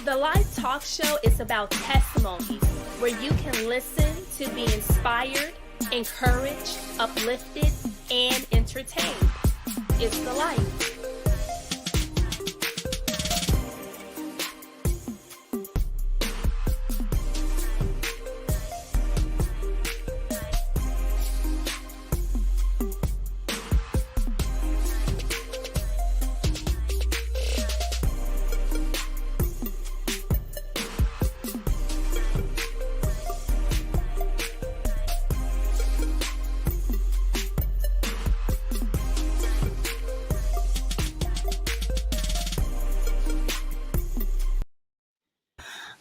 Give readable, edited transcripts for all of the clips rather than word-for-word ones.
The Life Talk Show is about testimonies where you can listen to be inspired, encouraged, uplifted, and entertained. It's the life.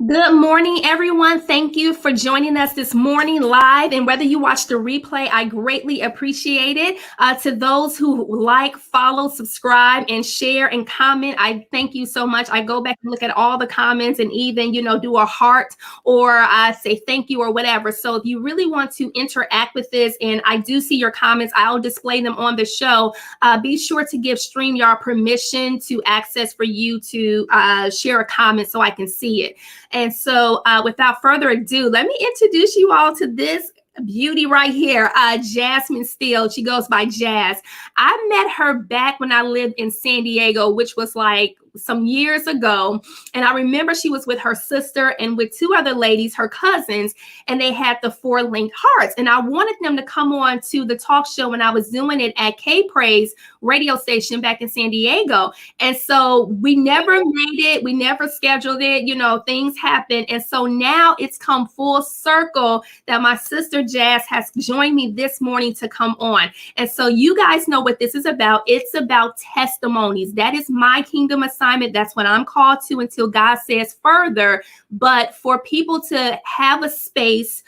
Good morning, everyone. Thank you for joining us this morning live. And whether you watch the replay, I greatly appreciate it. To those who like, follow, subscribe, and share and comment, I thank you so much. I go back and look at all the comments and even, do a heart or I say thank you or whatever. So if you really want to interact with this, and I do see your comments, I'll display them on the show. Be sure to give StreamYard permission to access for you to share a comment so I can see it. And so without further ado, let me introduce you all to this beauty right here, Jazmin Steele. She goes by Jazz. I met her back when I lived in San Diego, which was like some years ago. And I remember she was with her sister and with two other ladies, her cousins, and they had the 4 linked hearts. And I wanted them to come on to the talk show when I was doing it at K-Praise radio station back in San Diego. And so we never made it. We never scheduled it. Things happen. And so now it's come full circle that my sister Jazz has joined me this morning to come on. And so you guys know what this is about. It's about testimonies. That is my kingdom assignment. That's what I'm called to until God says further. But for people to have a space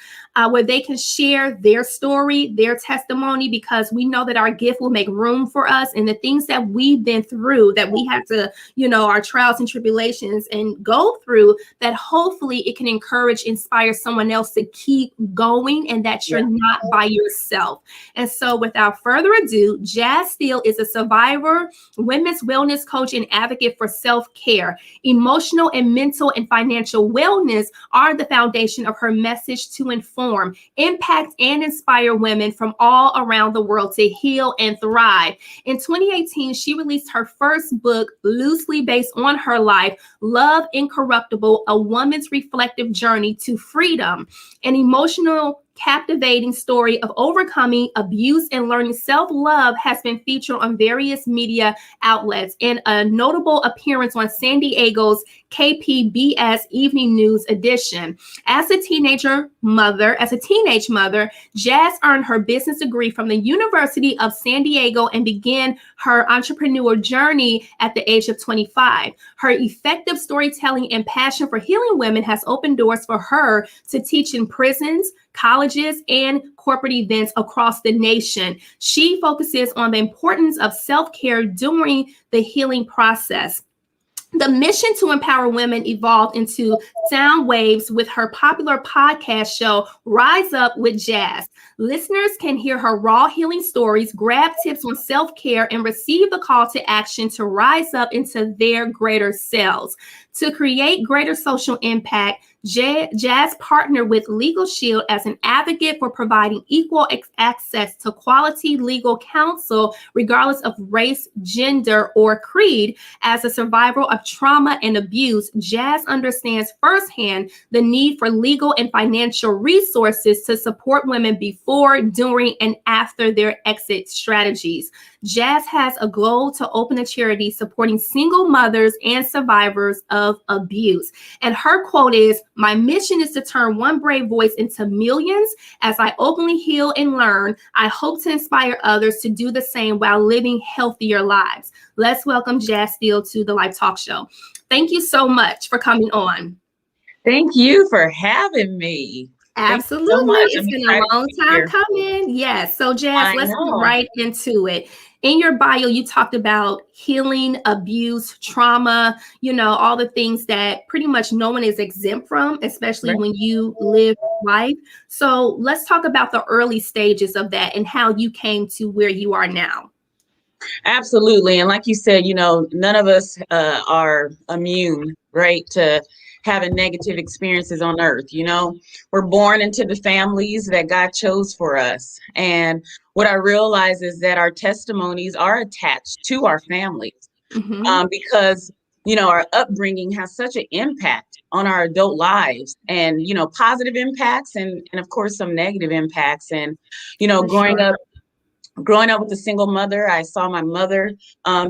where they can share their story, their testimony, because we know that our gift will make room for us and the things that we've been through, that we have to, our trials and tribulations and go through, that hopefully it can encourage, inspire someone else to keep going and that you're not by yourself. And so without further ado, Jazz Steele is a survivor, women's wellness coach, and advocate for self-care. Emotional and mental and financial wellness are the foundation of her message to inform, impact, and inspire women from all around the world to heal and thrive. In 2018, she released her first book, loosely based on her life, Love Incorruptible, A Woman's Reflective Journey to Freedom, an emotional, captivating story of overcoming abuse and learning self-love has been featured on various media outlets and a notable appearance on San Diego's KPBS Evening News edition. As a teenage mother, Jazz earned her business degree from the University of San Diego and began her entrepreneur journey at the age of 25. Her effective storytelling and passion for healing women has opened doors for her to teach in prisons, colleges, and corporate events across the nation. She focuses on the importance of self-care during the healing process. The mission to empower women evolved into sound waves with her popular podcast show, Rise Up with Jazz. Listeners can hear her raw healing stories, grab tips on self-care, and receive the call to action to rise up into their greater selves. To create greater social impact, Jazz partnered with Legal Shield as an advocate for providing equal access to quality legal counsel, regardless of race, gender, or creed. As a survivor of trauma and abuse, Jazz understands firsthand the need for legal and financial resources to support women before, during, and after their exit strategies. Jazz has a goal to open a charity supporting single mothers and survivors of abuse. And her quote is, "My mission is to turn one brave voice into millions. As I openly heal and learn, I hope to inspire others to do the same while living healthier lives." Let's welcome Jazz Steele to the Life Talk Show. Thank you so much for coming on. Thank you for having me. Absolutely. So it's been a long time coming. Yes. So Jazz, let's get right into it. In your bio, you talked about healing, abuse, trauma, all the things that pretty much no one is exempt from, especially when you live life. So let's talk about the early stages of that and how you came to where you are now. Absolutely. And like you said, none of us are immune, right, to having negative experiences on earth. We're born into the families that God chose for us. And what I realize is that our testimonies are attached to our families, because our upbringing has such an impact on our adult lives, and positive impacts, and of course some negative impacts. And For growing sure. up with a single mother, I saw my mother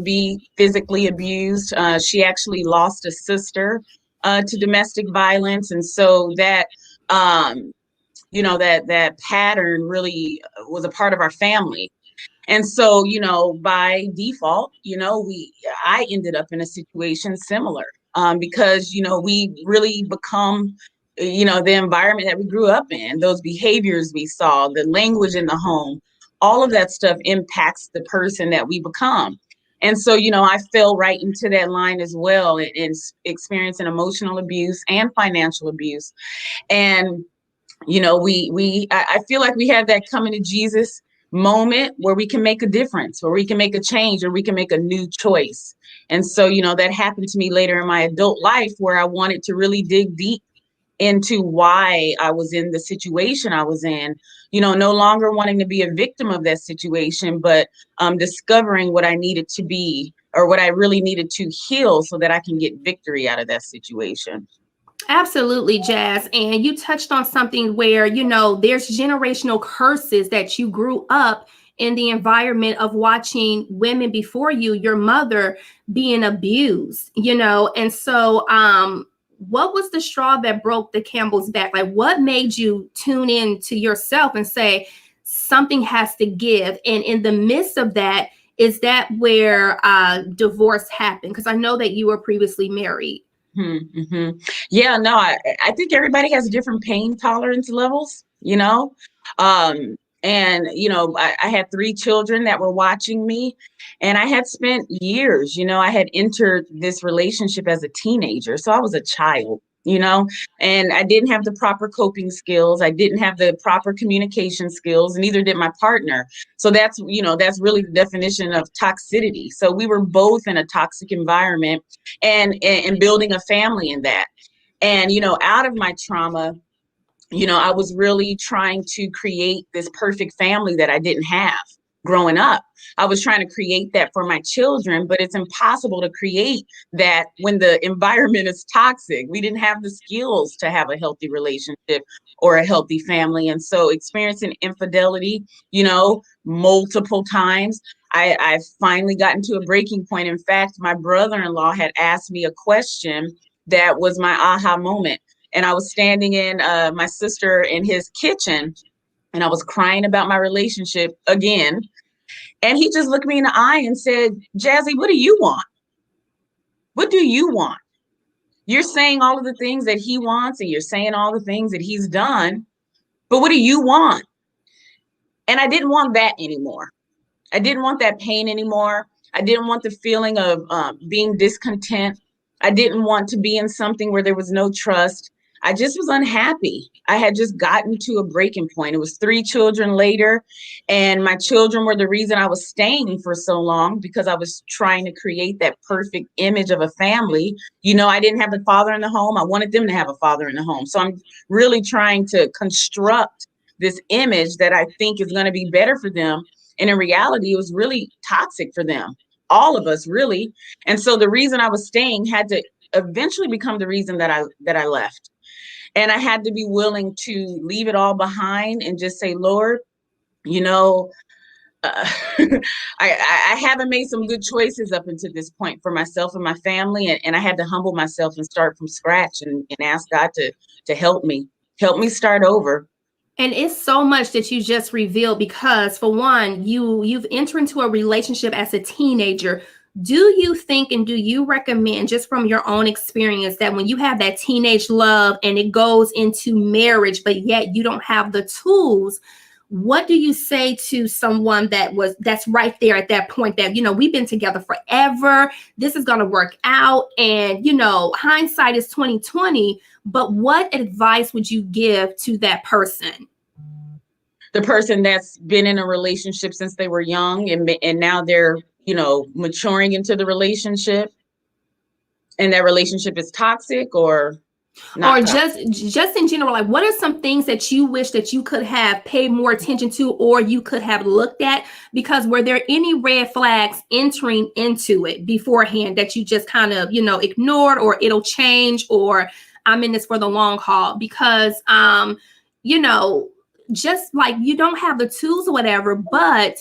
be physically abused. She actually lost a sister to domestic violence, and so that that pattern really was a part of our family. And so, by default, I ended up in a situation similar, because, we really become, the environment that we grew up in, those behaviors we saw, the language in the home, all of that stuff impacts the person that we become. And so, I fell right into that line as well, in experiencing emotional abuse and financial abuse. And I feel like we have that coming to Jesus moment where we can make a difference, where we can make a change, or we can make a new choice. And so, that happened to me later in my adult life, where I wanted to really dig deep into why I was in the situation I was in, no longer wanting to be a victim of that situation, but discovering what I needed to be, or what I really needed to heal, so that I can get victory out of that situation. Absolutely, Jazz. And you touched on something where, there's generational curses that you grew up in the environment of watching women before you, your mother, being abused, And so, what was the straw that broke the Campbell's back? Like, what made you tune in to yourself and say, something has to give? And in the midst of that, is that where divorce happened? Because I know that you were previously married. Mm-hmm. Yeah, no, I think everybody has different pain tolerance levels, and, I had 3 children that were watching me, and I had spent years, I had entered this relationship as a teenager. So I was a child, and I didn't have the proper coping skills. I didn't have the proper communication skills, and neither did my partner. So that's really the definition of toxicity. So we were both in a toxic environment, and building a family in that. And, out of my trauma, I was really trying to create this perfect family that I didn't have growing up. I was trying to create that for my children, but it's impossible to create that when the environment is toxic. We didn't have the skills to have a healthy relationship or a healthy family. And so experiencing infidelity, multiple times, I finally gotten to a breaking point. In fact, my brother-in-law had asked me a question that was my aha moment. And I was standing in my sister in his kitchen, and I was crying about my relationship again. And he just looked me in the eye and said, Jazzy, what do you want? What do you want? You're saying all of the things that he wants, and you're saying all the things that he's done, but what do you want? And I didn't want that anymore. I didn't want that pain anymore. I didn't want the feeling of being discontent. I didn't want to be in something where there was no trust. I just was unhappy. I had just gotten to a breaking point. It was 3 children later, and my children were the reason I was staying for so long, because I was trying to create that perfect image of a family. I didn't have a father in the home. I wanted them to have a father in the home. So I'm really trying to construct this image that I think is going to be better for them. And in reality, it was really toxic for them, all of us, really. And so the reason I was staying had to eventually become the reason that I left. And I had to be willing to leave it all behind and just say, Lord, you know, uh, I haven't made some good choices up until this point for myself and my family. And I had to humble myself and start from scratch, and ask God to help me start over. And it's so much that you just revealed, because for one, you've entered into a relationship as a teenager. Do you think, and do you recommend, just from your own experience, that when you have that teenage love and it goes into marriage, but yet you don't have the tools, what do you say to someone that's right there at that point, that, we've been together forever, this is going to work out, and, hindsight is 2020, but what advice would you give to that person? The person that's been in a relationship since they were young, and now they're, maturing into the relationship, and that relationship is toxic, or Or Not just in general, like what are some things that you wish that you could have paid more attention to or you could have looked at? Because were there any red flags entering into it beforehand that you just kind of, ignored, or it'll change, or I'm in this for the long haul? Because you know, just like you don't have the tools or whatever, but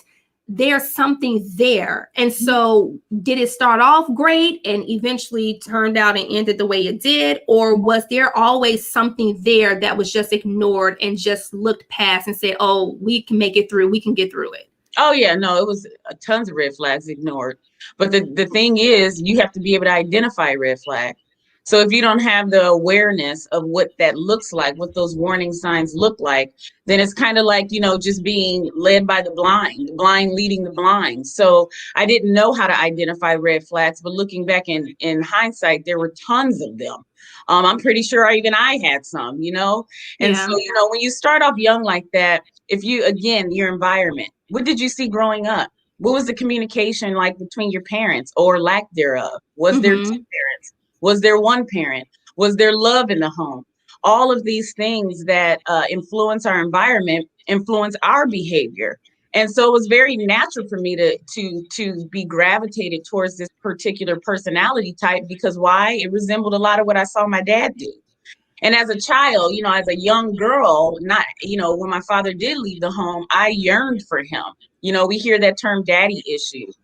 there's something there. And so did it start off great and eventually turned out and ended the way it did? Or was there always something there that was just ignored and just looked past and said, oh, we can make it through, we can get through it? Oh yeah, no, it was tons of red flags ignored. But the thing is, you have to be able to identify a red flag. So if you don't have the awareness of what that looks like, what those warning signs look like, then it's kind of like, just being led by the blind leading the blind. So I didn't know how to identify red flags, but looking back in hindsight, there were tons of them. I'm pretty sure even I had some, And Yeah. so, when you start off young like that, if you, again, your environment, what did you see growing up? What was the communication like between your parents or lack thereof? Was there two Mm-hmm. parents? Was there one parent? Was there love in the home? All of these things that influence our environment influence our behavior. And so it was very natural for me to be gravitated towards this particular personality type, because why? It resembled a lot of what I saw my dad do. And as a child, as a young girl, not, when my father did leave the home, I yearned for him. We hear that term daddy issues.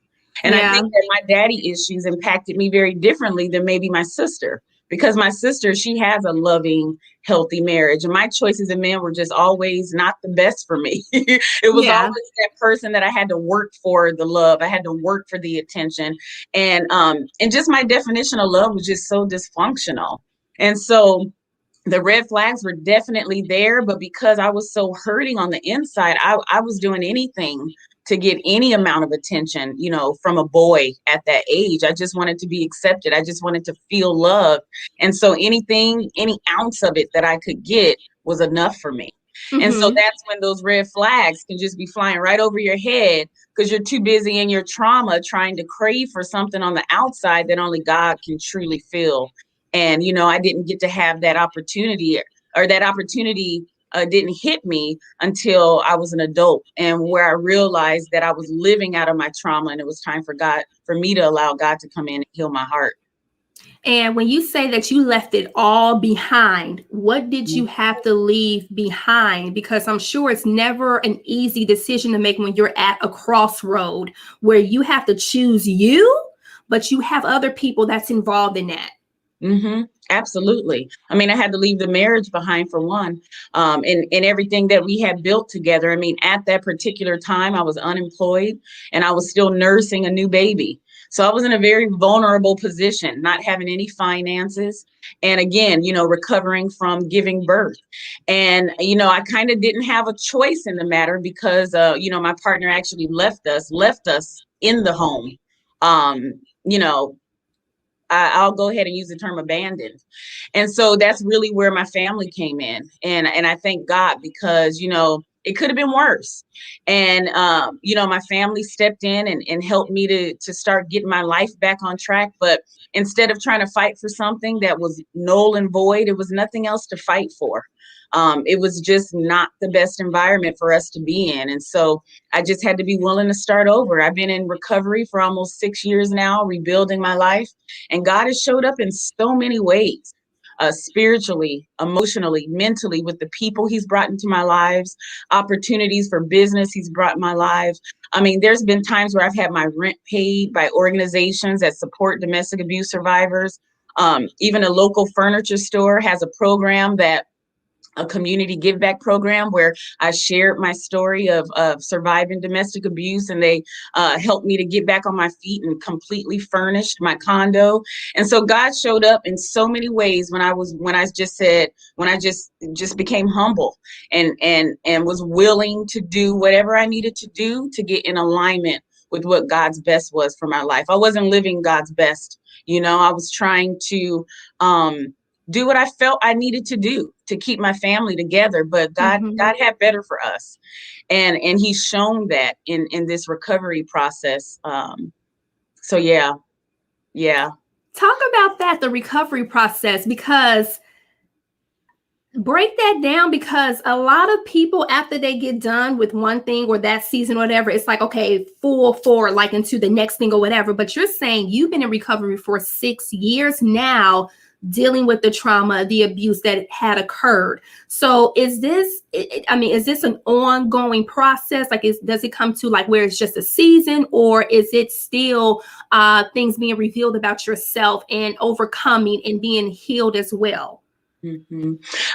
And I Yeah. think that my daddy issues impacted me very differently than maybe my sister, because my sister, she has a loving, healthy marriage. And my choices in men were just always not the best for me. It was Yeah. always that person that I had to work for the love. I had to work for the attention. And just my definition of love was just so dysfunctional. And so the red flags were definitely there, but because I was so hurting on the inside, I was doing anything to get any amount of attention, from a boy at that age. I just wanted to be accepted. I just wanted to feel love. And so anything, any ounce of it that I could get was enough for me. And so Mm-hmm. that's when those red flags can just be flying right over your head, because you're too busy in your trauma trying to crave for something on the outside that only God can truly fill. And, I didn't get to have that opportunity, or that opportunity didn't hit me until I was an adult, and where I realized that I was living out of my trauma, and it was time for me to allow God to come in and heal my heart. And when you say that you left it all behind, what did you have to leave behind? Because I'm sure it's never an easy decision to make when you're at a crossroad where you have to choose you, but you have other people that's involved in that. Mm-hmm. Absolutely. I mean, I had to leave the marriage behind for one, and everything that we had built together. I mean, at that particular time, I was unemployed and I was still nursing a new baby. So I was in a very vulnerable position, not having any finances. And again, recovering from giving birth. And, I kind of didn't have a choice in the matter, because, my partner actually left us in the home. Um, you know, I'll go ahead and use the term abandoned. And so that's really where my family came in. And I thank God, because, it could have been worse. And, my family stepped in and helped me to start getting my life back on track. But instead of trying to fight for something that was null and void, it was nothing else to fight for. It was just not the best environment for us to be in. And so I just had to be willing to start over. I've been in recovery for almost 6 years now, rebuilding my life. And God has showed up in so many ways, spiritually, emotionally, mentally, with the people he's brought into my lives, opportunities for business he's brought in my lives. I mean, there's been times where I've had my rent paid by organizations that support domestic abuse survivors. Even a local furniture store has a community give back program where I shared my story of surviving domestic abuse, and they helped me to get back on my feet and completely furnished my condo. And so God showed up in so many ways when I just became humble and was willing to do whatever I needed to do to get in alignment with what God's best was for my life. I wasn't living God's best. I was trying to do what I felt I needed to do to keep my family together. But Mm-hmm. God had better for us. And he's shown that in this recovery process. So yeah. Talk about that, the recovery process, because Break that down, because a lot of people, after they get done with one thing or that season, or whatever, it's like, okay, full forward, like into the next thing or whatever. But you're saying you've been in recovery for 6 years now, dealing with the trauma, the abuse that had occurred. So is this, I mean, is this an ongoing process? Like, does it come to like where it's just a season, or is it still things being revealed about yourself and overcoming and being healed as well?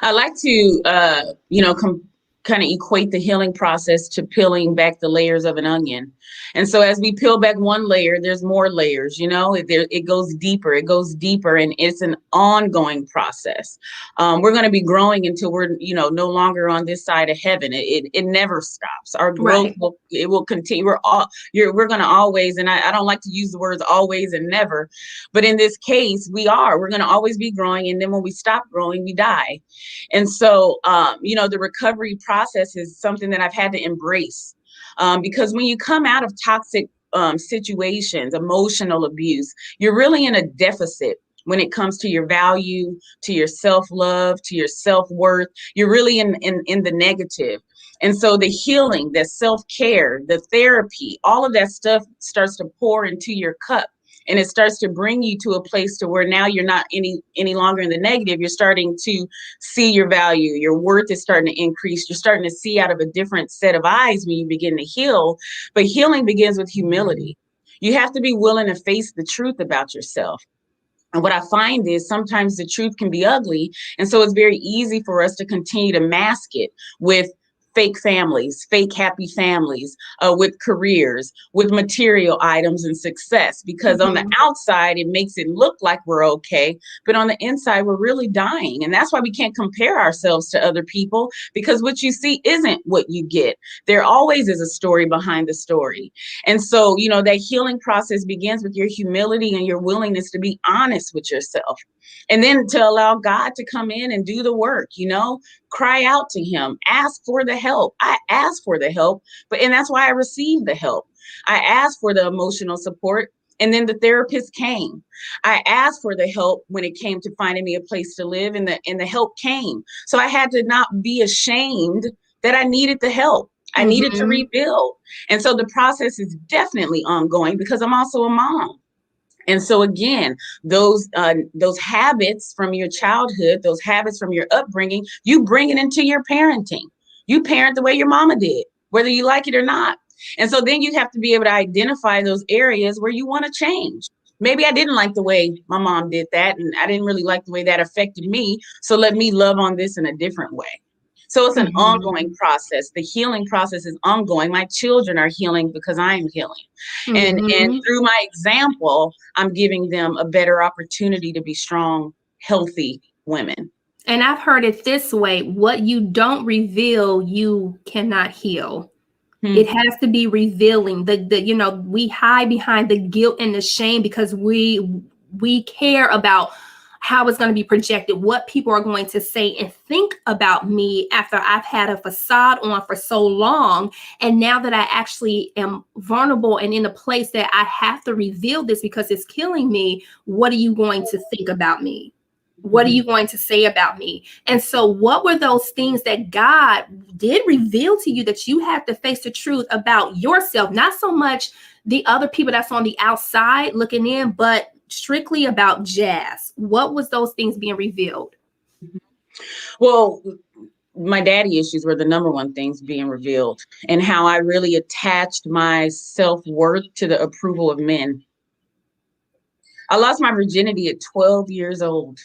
I like to, kind of equate the healing process to peeling back the layers of an onion. And so as we peel back one layer, there's more layers, it goes deeper, and it's an ongoing process. We're going to be growing until we're, no longer on this side of heaven. It never stops. Our growth Right. will continue. We're going to always, and I don't like to use the words always and never, but in this case, we're going to always be growing. And then when we stop growing, we die. And so, the recovery process is something that I've had to embrace, because when you come out of toxic situations, emotional abuse, you're really in a deficit when it comes to your value, to your self-love, to your self-worth. You're really in the negative. And so the healing, the self-care, the therapy, all of that stuff starts to pour into your cup. And it starts to bring you to a place to where now you're not any longer in the negative. You're starting to see your value. Your worth is starting to increase. You're starting to see out of a different set of eyes when you begin to heal. But healing begins with humility. You have to be willing to face the truth about yourself. And what I find is sometimes the truth can be ugly. And so it's very easy for us to continue to mask it with fake families, fake happy families, with careers, with material items and success, because on the outside, it makes it look like we're okay. But on the inside, we're really dying. And that's why we can't compare ourselves to other people, because what you see isn't what you get. There always is a story behind the story. And so, that healing process begins with your humility and your willingness to be honest with yourself. And then to allow God to come in and do the work, cry out to him, ask for the help. I asked for the help, and that's why I received the help. I asked for the emotional support, and then the therapist came. I asked for the help when it came to finding me a place to live, and the help came. So I had to not be ashamed that I needed the help. I needed to rebuild. And so the process is definitely ongoing, because I'm also a mom. And so again, those habits from your childhood, those habits from your upbringing, you bring it into your parenting. You parent the way your mama did, whether you like it or not. And so then you have to be able to identify those areas where you want to change. Maybe I didn't like the way my mom did that, and I didn't really like the way that affected me. So let me love on this in a different way. So it's an ongoing process. The healing process is ongoing. My children are healing because I'm healing. And through my example, I'm giving them a better opportunity to be strong, healthy women. And I've heard it this way: what you don't reveal, you cannot heal. It has to be revealing. We hide behind the guilt and the shame because we care about how it's going to be projected, what people are going to say and think about me after I've had a facade on for so long. And now that I actually am vulnerable and in a place that I have to reveal this because it's killing me, what are you going to think about me? What are you going to say about me? And so what were those things that God did reveal to you that you had to face the truth about yourself? Not so much the other people that's on the outside looking in, but strictly about Jazz. What was those things being revealed? Well, my daddy issues were the number one things being revealed, and how I really attached my self-worth to the approval of men. I lost my virginity at 12 years old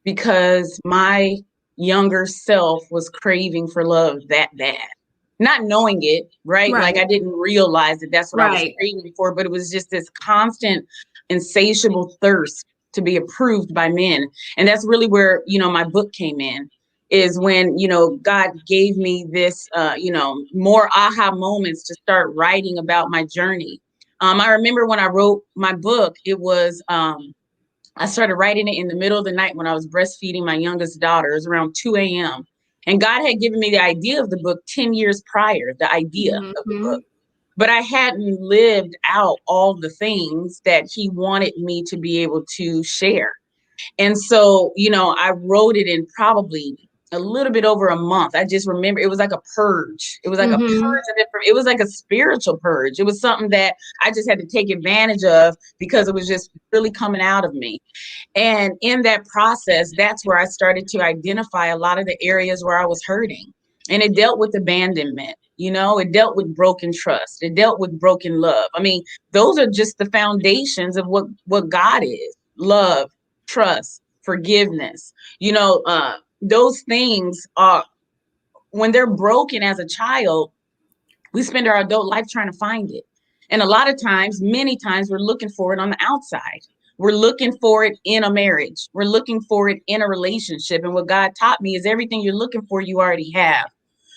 because my younger self was craving for love that bad. Not knowing it, right? Like I didn't realize that that's what I was craving for, but it was just this constant, insatiable thirst to be approved by men. And that's really where, my book came in, is when, God gave me this, more aha moments to start writing about my journey. I remember when I wrote my book, it was, I started writing it in the middle of the night when I was breastfeeding my youngest daughter. It was around 2 a.m. And God had given me the idea of the book 10 years prior, the idea of the book. But I hadn't lived out all the things that he wanted me to be able to share. And so, I wrote it in probably a little bit over a month. I just remember it was like a purge. It was like a Mm-hmm. purge of it was like a spiritual purge. It was something that I just had to take advantage of because it was just really coming out of me. And in that process, that's where I started to identify a lot of the areas where I was hurting. And it dealt with abandonment, it dealt with broken trust, it dealt with broken love. I mean, those are just the foundations of what God is: love, trust, forgiveness. Those things are, when they're broken as a child, we spend our adult life trying to find it. And a lot of times, many times, we're looking for it on the outside. We're looking for it in a marriage. We're looking for it in a relationship. And what God taught me is everything you're looking for, you already have.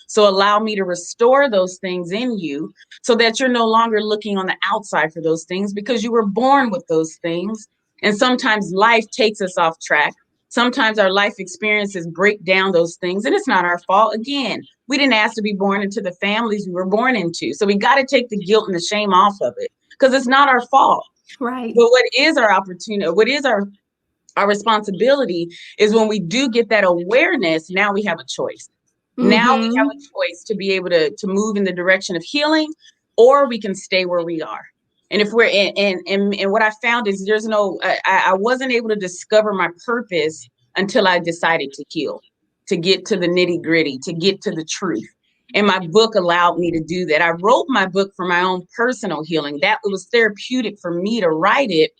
So allow me to restore those things in you so that you're no longer looking on the outside for those things, because you were born with those things. And sometimes life takes us off track. Sometimes our life experiences break down those things, and it's not our fault. Again, we didn't ask to be born into the families we were born into. So we got to take the guilt and the shame off of it, because it's not our fault. Right. But what is our opportunity, what is our responsibility, is when we do get that awareness, now we have a choice. Now we have Mm-hmm. a choice to be able to move in the direction of healing, or we can stay where we are. And if we're and what I found is there's no, I wasn't able to discover my purpose until I decided to heal, to get to the nitty gritty, to get to the truth. And my book allowed me to do that. I wrote my book for my own personal healing. That it was therapeutic for me to write it,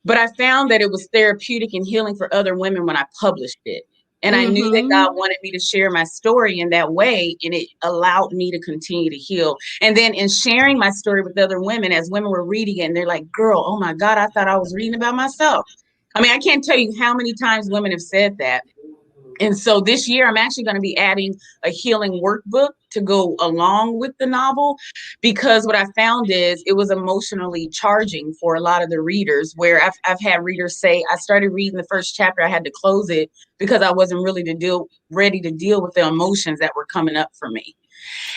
but I found that it was therapeutic and healing for other women when I published it. And I knew that Mm-hmm. God wanted me to share my story in that way, and it allowed me to continue to heal. And then in sharing my story with other women, as women were reading it, and they're like, girl, oh my God, I thought I was reading about myself. I mean, I can't tell you how many times women have said that. And so this year, I'm actually going to be adding a healing workbook to go along with the novel, because what I found is it was emotionally charging for a lot of the readers, where I've had readers say, I started reading the first chapter, I had to close it because I wasn't really ready to deal with the emotions that were coming up for me.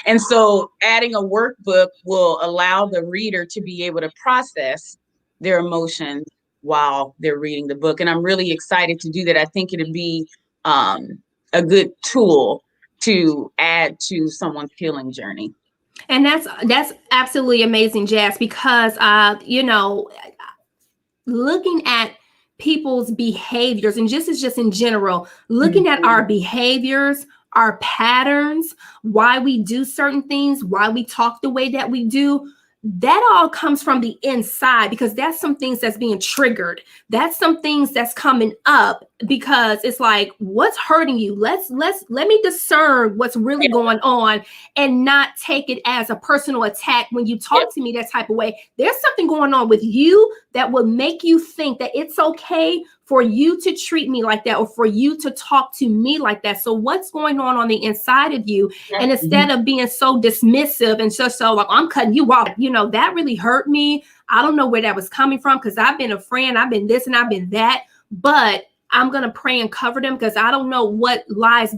And so adding a workbook will allow the reader to be able to process their emotions while they're reading the book. And I'm really excited to do that. I think it'd be um, a good tool to add to someone's healing journey. And that's absolutely amazing, Jazz, because looking at people's behaviors, and just is just in general, looking at our Mhm. behaviors, our patterns, why we do certain things, why we talk the way that we do, that all comes from the inside, because that's some things that's being triggered. That's some things that's coming up, because it's like, what's hurting you? Let me discern what's really Yeah. going on, and not take it as a personal attack when you Yep. talk to me that type of way. There's something going on with you that will make you think that it's okay for you to treat me like that, or for you to talk to me like that. So what's going on the inside of you? And instead Mhm. of being so dismissive and just so like, I'm cutting you off, that really hurt me. I don't know where that was coming from, because I've been a friend, I've been this and I've been that, but I'm gonna pray and cover them, because I don't know what lies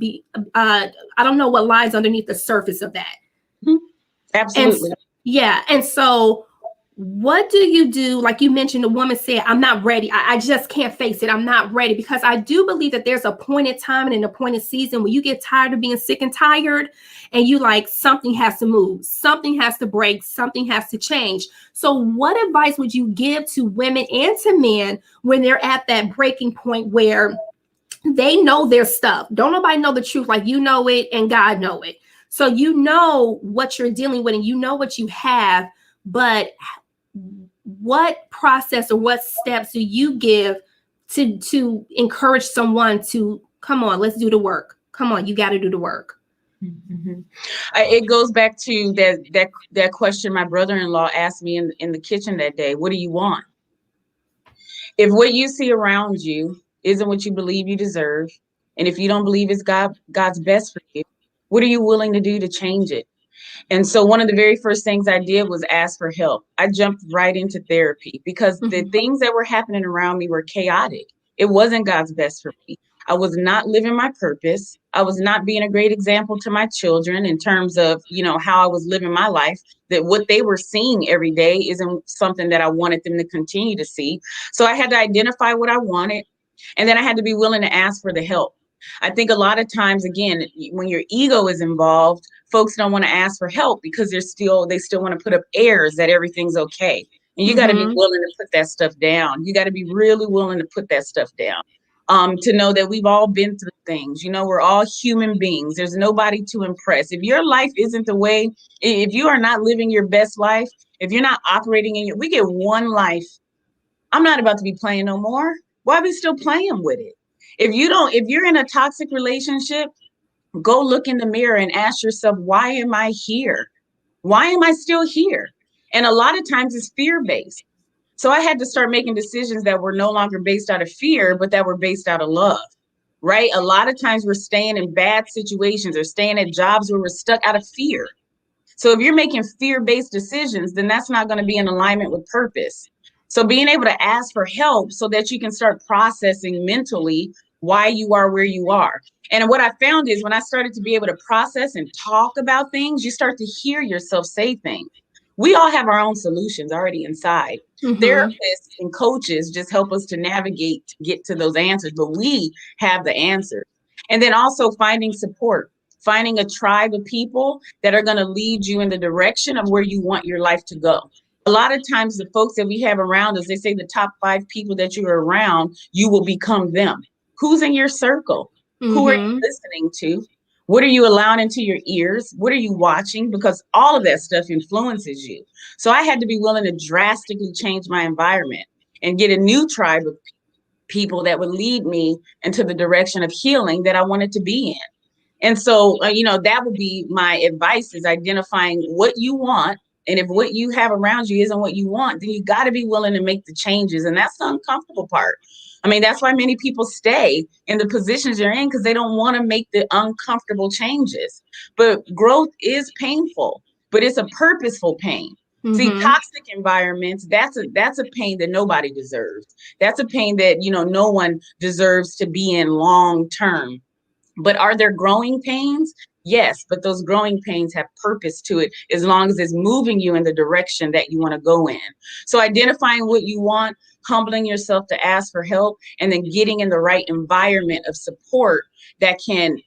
I don't know what lies underneath the surface of that. Mhm. And Absolutely. yeah, and so what do you do? Like you mentioned, the woman said, I'm not ready. I just can't face it. I'm not ready. Because I do believe that there's a appointed time and an appointed season when you get tired of being sick and tired, and you like, something has to move, something has to break, something has to change. So what advice would you give to women and to men when they're at that breaking point where they know their stuff? Don't nobody know the truth like you know it, and God know it. So you know what you're dealing with, and you know what you have, but what process or what steps do you give to encourage someone to, come on, let's do the work, come on, you got to do the work? Mhm. It goes back to that question my brother-in-law asked me in the kitchen that day. What do you want? If what you see around you isn't what you believe you deserve, and if you don't believe it's God's best for you, what are you willing to do to change it? And so one of the very first things I did was ask for help. I jumped right into therapy because the Mhm. things that were happening around me were chaotic. It wasn't God's best for me. I was not living my purpose. I was not being a great example to my children in terms of, how I was living my life, that what they were seeing every day isn't something that I wanted them to continue to see. So I had to identify what I wanted. And then I had to be willing to ask for the help. I think a lot of times, again, when your ego is involved, folks don't want to ask for help because they still want to put up airs that everything's okay. And you got to be Mm-hmm. willing to put that stuff down. You got to be really willing to put that stuff down. To know that we've all been through things. We're all human beings. There's nobody to impress. If your life isn't the way, if you are not living your best life, if you're not operating we get one life. I'm not about to be playing no more. Why are we still playing with it? If you're in a toxic relationship, go look in the mirror and ask yourself, why am I here? Why am I still here? And a lot of times it's fear-based. So I had to start making decisions that were no longer based out of fear, but that were based out of love, right? A lot of times we're staying in bad situations or staying at jobs where we're stuck out of fear. So if you're making fear-based decisions, then that's not going to be in alignment with purpose. So being able to ask for help so that you can start processing mentally why you are where you are. And what I found is when I started to be able to process and talk about things, you start to hear yourself say things. We all have our own solutions already inside. Mm-hmm. Therapists and coaches just help us to navigate to get to those answers, but we have the answers. And then also finding support, finding a tribe of people that are going to lead you in the direction of where you want your life to go. A lot of times the folks that we have around us, they say the top 5 people that you're around, you will become them. Who's in your circle? Who are you Mm-hmm. listening to? What are you allowing into your ears? What are you watching? Because all of that stuff influences you. So I had to be willing to drastically change my environment and get a new tribe of people that would lead me into the direction of healing that I wanted to be in. And so, that would be my advice, is identifying what you want. And if what you have around you isn't what you want, then you got to be willing to make the changes. And that's the uncomfortable part. I mean, that's why many people stay in the positions they're in, because they don't want to make the uncomfortable changes. But growth is painful, but it's a purposeful pain. See, Mm-hmm. toxic environments, that's a pain that nobody deserves. That's a pain that, no one deserves to be in long term. But are there growing pains? Yes, but those growing pains have purpose to it as long as it's moving you in the direction that you want to go in. So identifying what you want, humbling yourself to ask for help, and then getting in the right environment of support that can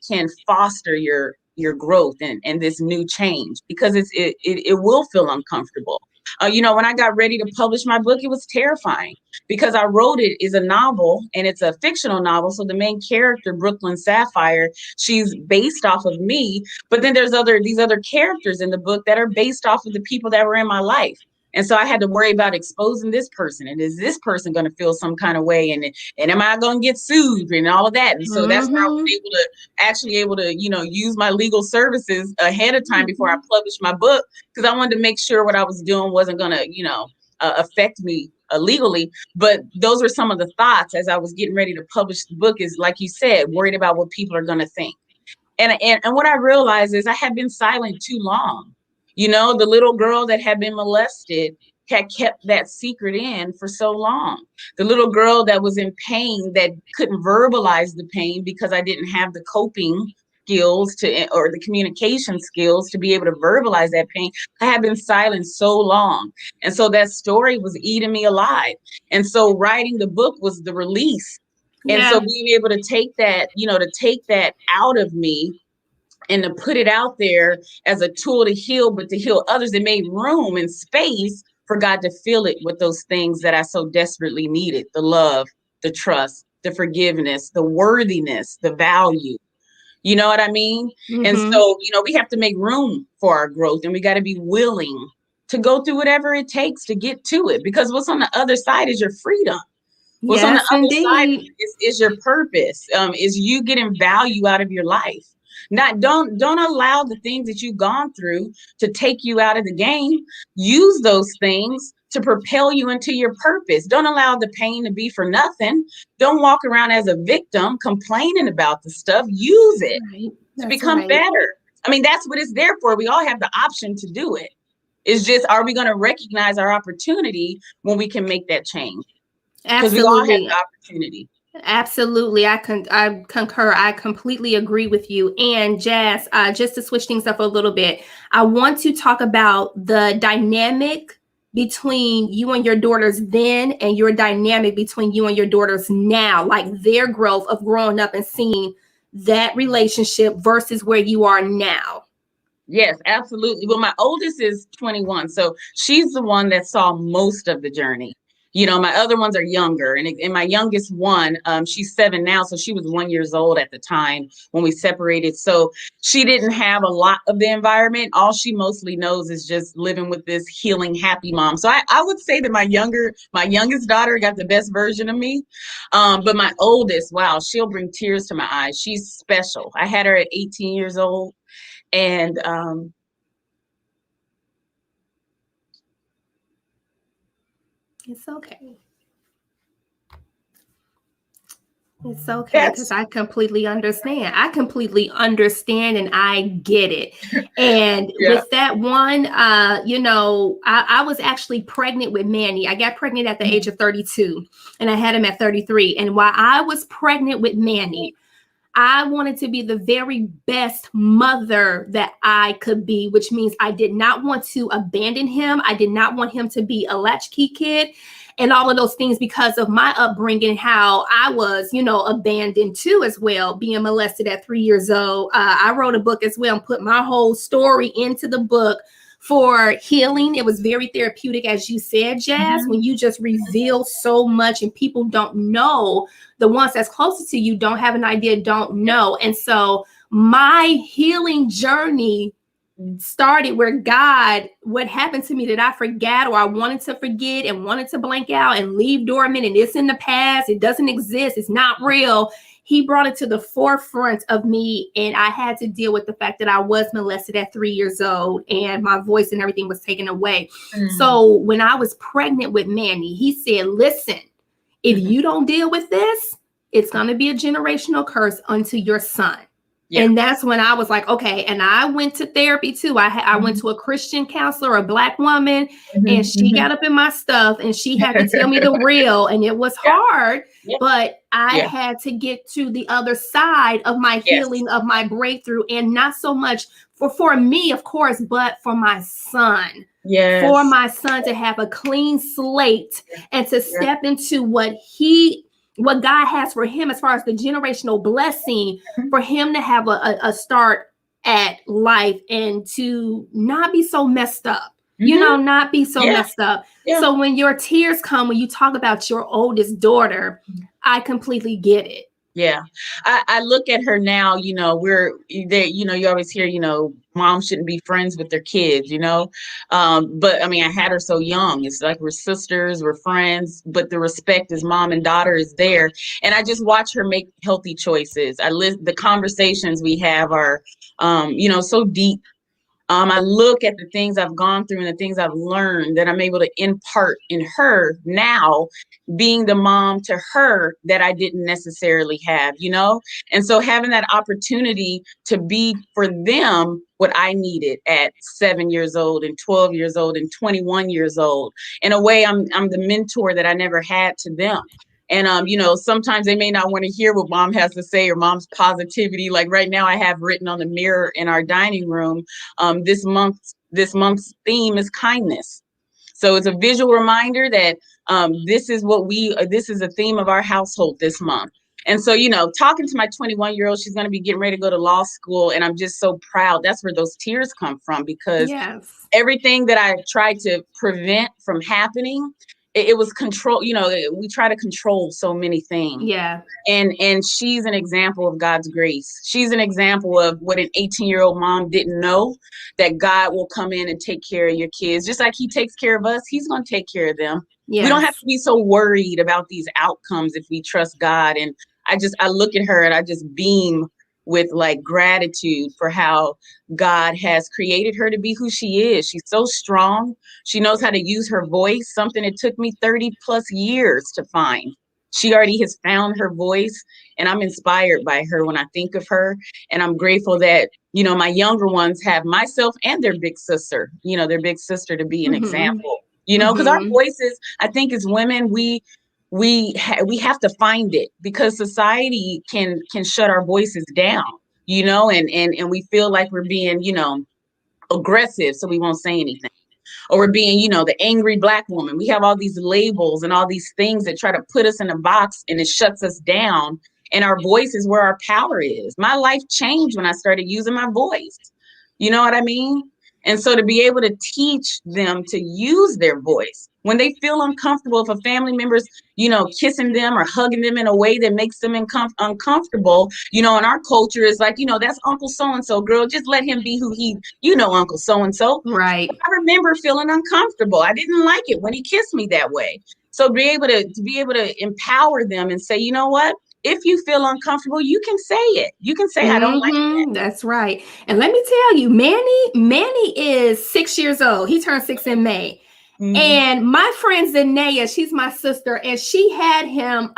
foster your growth and this new change, because it will feel uncomfortable. When I got ready to publish my book, it was terrifying because I wrote it is a novel, and it's a fictional novel. So the main character, Brooklyn Sapphire, she's based off of me. But then there's these other characters in the book that are based off of the people that were in my life. And so I had to worry about exposing this person. And is this person going to feel some kind of way? And am I going to get sued and all of that? And so that's where I was Mm-hmm. able to, use my legal services ahead of time before I published my book, because I wanted to make sure what I was doing wasn't going to, affect me legally. But those were some of the thoughts as I was getting ready to publish the book, is like you said, worried about what people are going to think. And what I realized is I had been silent too long. The little girl that had been molested had kept that secret in for so long. The little girl that was in pain, that couldn't verbalize the pain because I didn't have the coping skills or the communication skills to be able to verbalize that pain. I had been silent so long. And so that story was eating me alive. And so writing the book was the release. And so Yeah. being able to take that, to take that out of me and to put it out there as a tool to heal, but to heal others, it made room and space for God to fill it with those things that I so desperately needed: the love, the trust, the forgiveness, the worthiness, the value. You know what I mean? And Mm-hmm. so, we have to make room for our growth, and we got to be willing to go through whatever it takes to get to it, because what's on the other side is your freedom. What's on the Yes, other side indeed. is your purpose, is you getting value out of your life. Not don't allow the things that you've gone through to take you out of the game. Use those things to propel you into your purpose. Don't allow the pain to be for nothing. Don't walk around as a victim complaining about the stuff. Use it Right. to That's become right. better. I mean, that's what it's there for. We all have the option to do it. It's just, are we going to recognize our opportunity when we can make that change? Because we all have Absolutely. the opportunity. Absolutely. I concur. I completely agree with you. And Jazz, just to switch things up a little bit, I want to talk about the dynamic between you and your daughters then and your dynamic between you and your daughters now, like their growth of growing up and seeing that relationship versus where you are now? Yes, absolutely. Well, my oldest is 21, so she's the one that saw most of the journey. My other ones are younger, and my youngest one, she's 7 now, so she was 1 years old at the time when we separated. So she didn't have a lot of the environment. All she mostly knows is just living with this healing, happy mom. So I would say that my youngest daughter got the best version of me. But my oldest, wow, she'll bring tears to my eyes. She's special. I had her at 18 years old. And It's okay. It's okay, because I completely understand. I completely understand and I get it. And with that one, I was actually pregnant with Manny. I got pregnant at the age of 32 and I had him at 33. And while I was pregnant with Manny, I wanted to be the very best mother that I could be, which means I did not want to abandon him. I did not want him to be a latchkey kid and all of those things because of my upbringing, how I was, abandoned too as well, being molested at 3 years old. I wrote a book as well and put my whole story into the book for healing. It was very therapeutic, as you said, Jazz, when you just reveal so much and people don't know. The ones that's closest to you don't have an idea, don't know. And so my healing journey started where what happened to me that I forgot or I wanted to forget and wanted to blank out and leave dormant, and it's in the past, it doesn't exist, it's not real. He brought it to the forefront of me, and I had to deal with the fact that I was molested at 3 years old and my voice and everything was taken away. So when I was pregnant with Manny, he said, listen, if you don't deal with this, it's going to be a generational curse unto your son. Yeah. And that's when I was like, okay. And I went to therapy too. I went to a Christian counselor, a Black woman, and she got up in my stuff and she had to tell me the real. And it was hard, but I had to get to the other side of my healing, of my breakthrough, and not so much for me, of course, but for my son. Yes. For my son to have a clean slate and to step into what God has for him as far as the generational blessing, for him to have a start at life and to not be so messed up, not be so messed up. Yeah. So when your tears come, when you talk about your oldest daughter, I completely get it. Yeah. I look at her now, you always hear, mom shouldn't be friends with their kids, but I mean, I had her so young. It's like we're sisters, we're friends, but the respect as mom and daughter is there. And I just watch her make healthy choices. The conversations we have are, so deep. I look at the things I've gone through and the things I've learned that I'm able to impart in her now, being the mom to her that I didn't necessarily have, And so having that opportunity to be for them what I needed at 7 years old and 12 years old and 21 years old. In a way, I'm the mentor that I never had to them. And, sometimes they may not want to hear what mom has to say or mom's positivity. Like right now I have written on the mirror in our dining room, this month's theme is kindness. So it's a visual reminder that this is a theme of our household this month. And so, talking to my 21-year-old, she's going to be getting ready to go to law school. And I'm just so proud. That's where those tears come from, because everything that I tried to prevent from happening, it was control. We try to control so many things. Yeah. And she's an example of God's grace. She's an example of what an 18-year-old mom didn't know, that God will come in and take care of your kids. Just like he takes care of us, he's going to take care of them. Yes. We don't have to be so worried about these outcomes if we trust God. And I look at her and I just beam with like gratitude for how God has created her to be who she is. She's so strong. She knows how to use her voice, something it took me 30 plus years to find. She already has found her voice, and I'm inspired by her when I think of her. And I'm grateful that, my younger ones have myself and their big sister, their big sister to be an example, because our voices, I think as women, we have to find it, because society can shut our voices down, and we feel like we're being, aggressive, so we won't say anything. or we're being, the angry Black woman. We have all these labels and all these things that try to put us in a box, and it shuts us down. And our voice is where our power is. My life changed when I started using my voice. You know what I mean? And so to be able to teach them to use their voice when they feel uncomfortable, if a family member's, kissing them or hugging them in a way that makes them uncomfortable, in our culture is like, that's Uncle so-and-so, girl, just let him be who Uncle so-and-so. Right. I remember feeling uncomfortable. I didn't like it when he kissed me that way. So be able to empower them and say, you know what? If you feel uncomfortable, you can say it. You can say, I don't like that. That's right. And let me tell you, Manny is 6 years old. He turned 6 in May. Mm-hmm. And my friend Zanea, she's my sister, and she had him,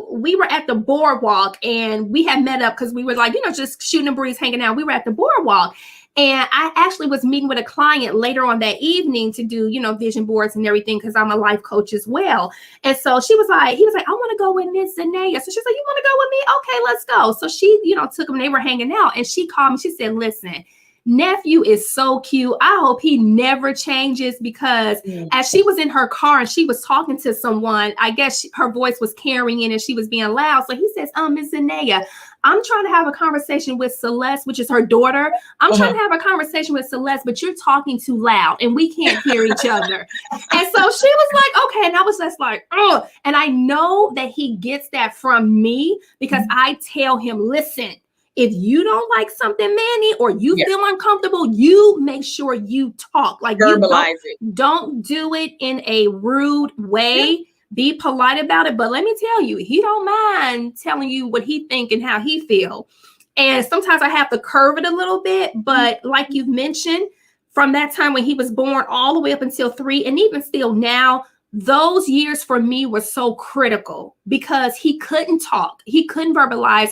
we were at the boardwalk, and we had met up because we were like, just shooting a breeze, hanging out. We were at the boardwalk. And I actually was meeting with a client later on that evening to do, vision boards and everything, because I'm a life coach as well. And so he was like, I want to go with Miss Zanea. So she's like, you want to go with me? Okay, let's go. So she, took him, they were hanging out, and she called me. She said, listen, nephew is so cute. I hope he never changes, because as she was in her car and she was talking to someone, I guess her voice was carrying and she was being loud. So he says, Miss Zanea, I'm trying to have a conversation with Celeste, which is her daughter. I'm trying to have a conversation with Celeste, but you're talking too loud and we can't hear each other. And so she was like, okay. And I was just like, oh. And I know that he gets that from me, because I tell him, listen, if you don't like something, Manny, or you feel uncomfortable, you make sure you talk. Like, verbalize it. Don't do it in a rude way. Yeah. Be polite about it. But let me tell you, he don't mind telling you what he think and how he feel. And sometimes I have to curve it a little bit. But like you've mentioned, from that time when he was born all the way up until 3, and even still now, those years for me were so critical, because he couldn't talk. He couldn't verbalize,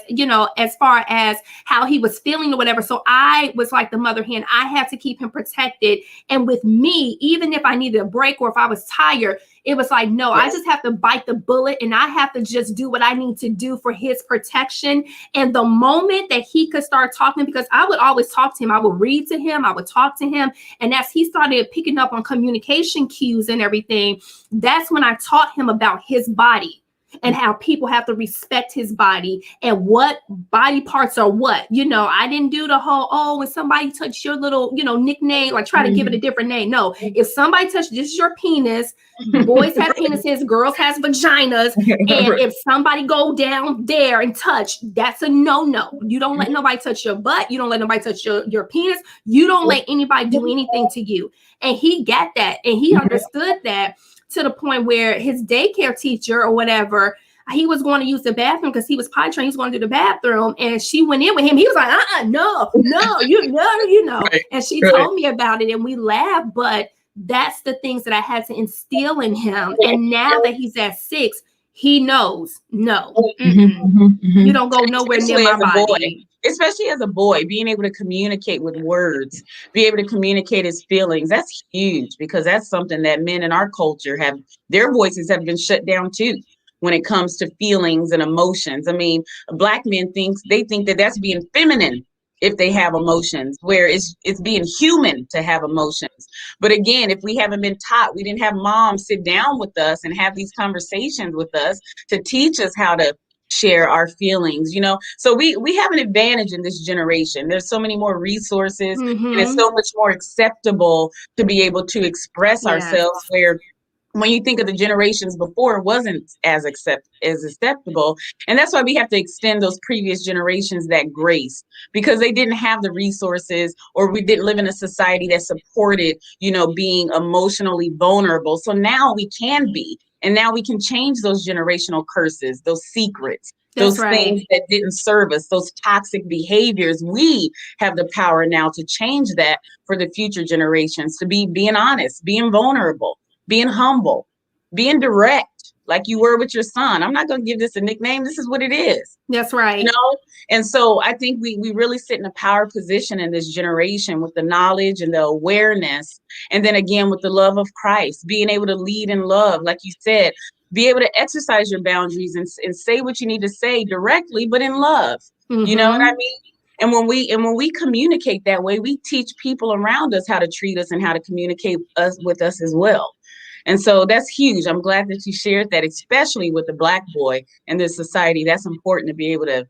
as far as how he was feeling or whatever. So I was like the mother hen. I had to keep him protected. And with me, even if I needed a break or if I was tired, it was like, no, I just have to bite the bullet, and I have to just do what I need to do for his protection. And the moment that he could start talking, because I would always talk to him, I would read to him, I would talk to him. And as he started picking up on communication cues and everything, that's when I taught him about his body and how people have to respect his body and what body parts are what. I didn't do the whole, when somebody touched your little, nickname, like try to give it a different name. No, if somebody touched, this is your penis. Boys have penises, girls has vaginas. And if somebody go down there and touch, that's a no. You don't let nobody touch your butt. You don't let nobody touch your penis. You don't let anybody do anything to you. And he got that. And he understood that, to the point where his daycare teacher or whatever, he was going to use the bathroom because he was potty trained. He was going to do the bathroom, and she went in with him. He was like, no, you know. Right. And she told me about it, and we laughed. But that's the things that I had to instill in him. And now that he's at 6, he knows, no, you don't go nowhere near my body. Especially as a boy, being able to communicate with words, be able to communicate his feelings, that's huge, because that's something that men in our culture their voices have been shut down too, when it comes to feelings and emotions. I mean, Black men think that that's being feminine if they have emotions, where it's being human to have emotions. But again, if we haven't been taught, we didn't have moms sit down with us and have these conversations with us to teach us how to share our feelings, so we have an advantage in this generation. There's so many more resources, and it's so much more acceptable to be able to express ourselves, where when you think of the generations before, it wasn't as acceptable. And that's why we have to extend those previous generations that grace, because they didn't have the resources, or we didn't live in a society that supported, being emotionally vulnerable. So now we can be. And now we can change those generational curses, those secrets, those things that didn't serve us, those toxic behaviors. We have the power now to change that for the future generations, to be being honest, being vulnerable, being humble, being direct, like you were with your son. I'm not going to give this a nickname. This is what it is. That's right. And so I think we really sit in a power position in this generation with the knowledge and the awareness. And then again, with the love of Christ, being able to lead in love, like you said, be able to exercise your boundaries and say what you need to say directly, but in love. You know what I mean? And when we communicate that way, we teach people around us how to treat us and how to communicate with us as well. And so that's huge. I'm glad that you shared that, especially with the Black boy in this society. That's important to be able to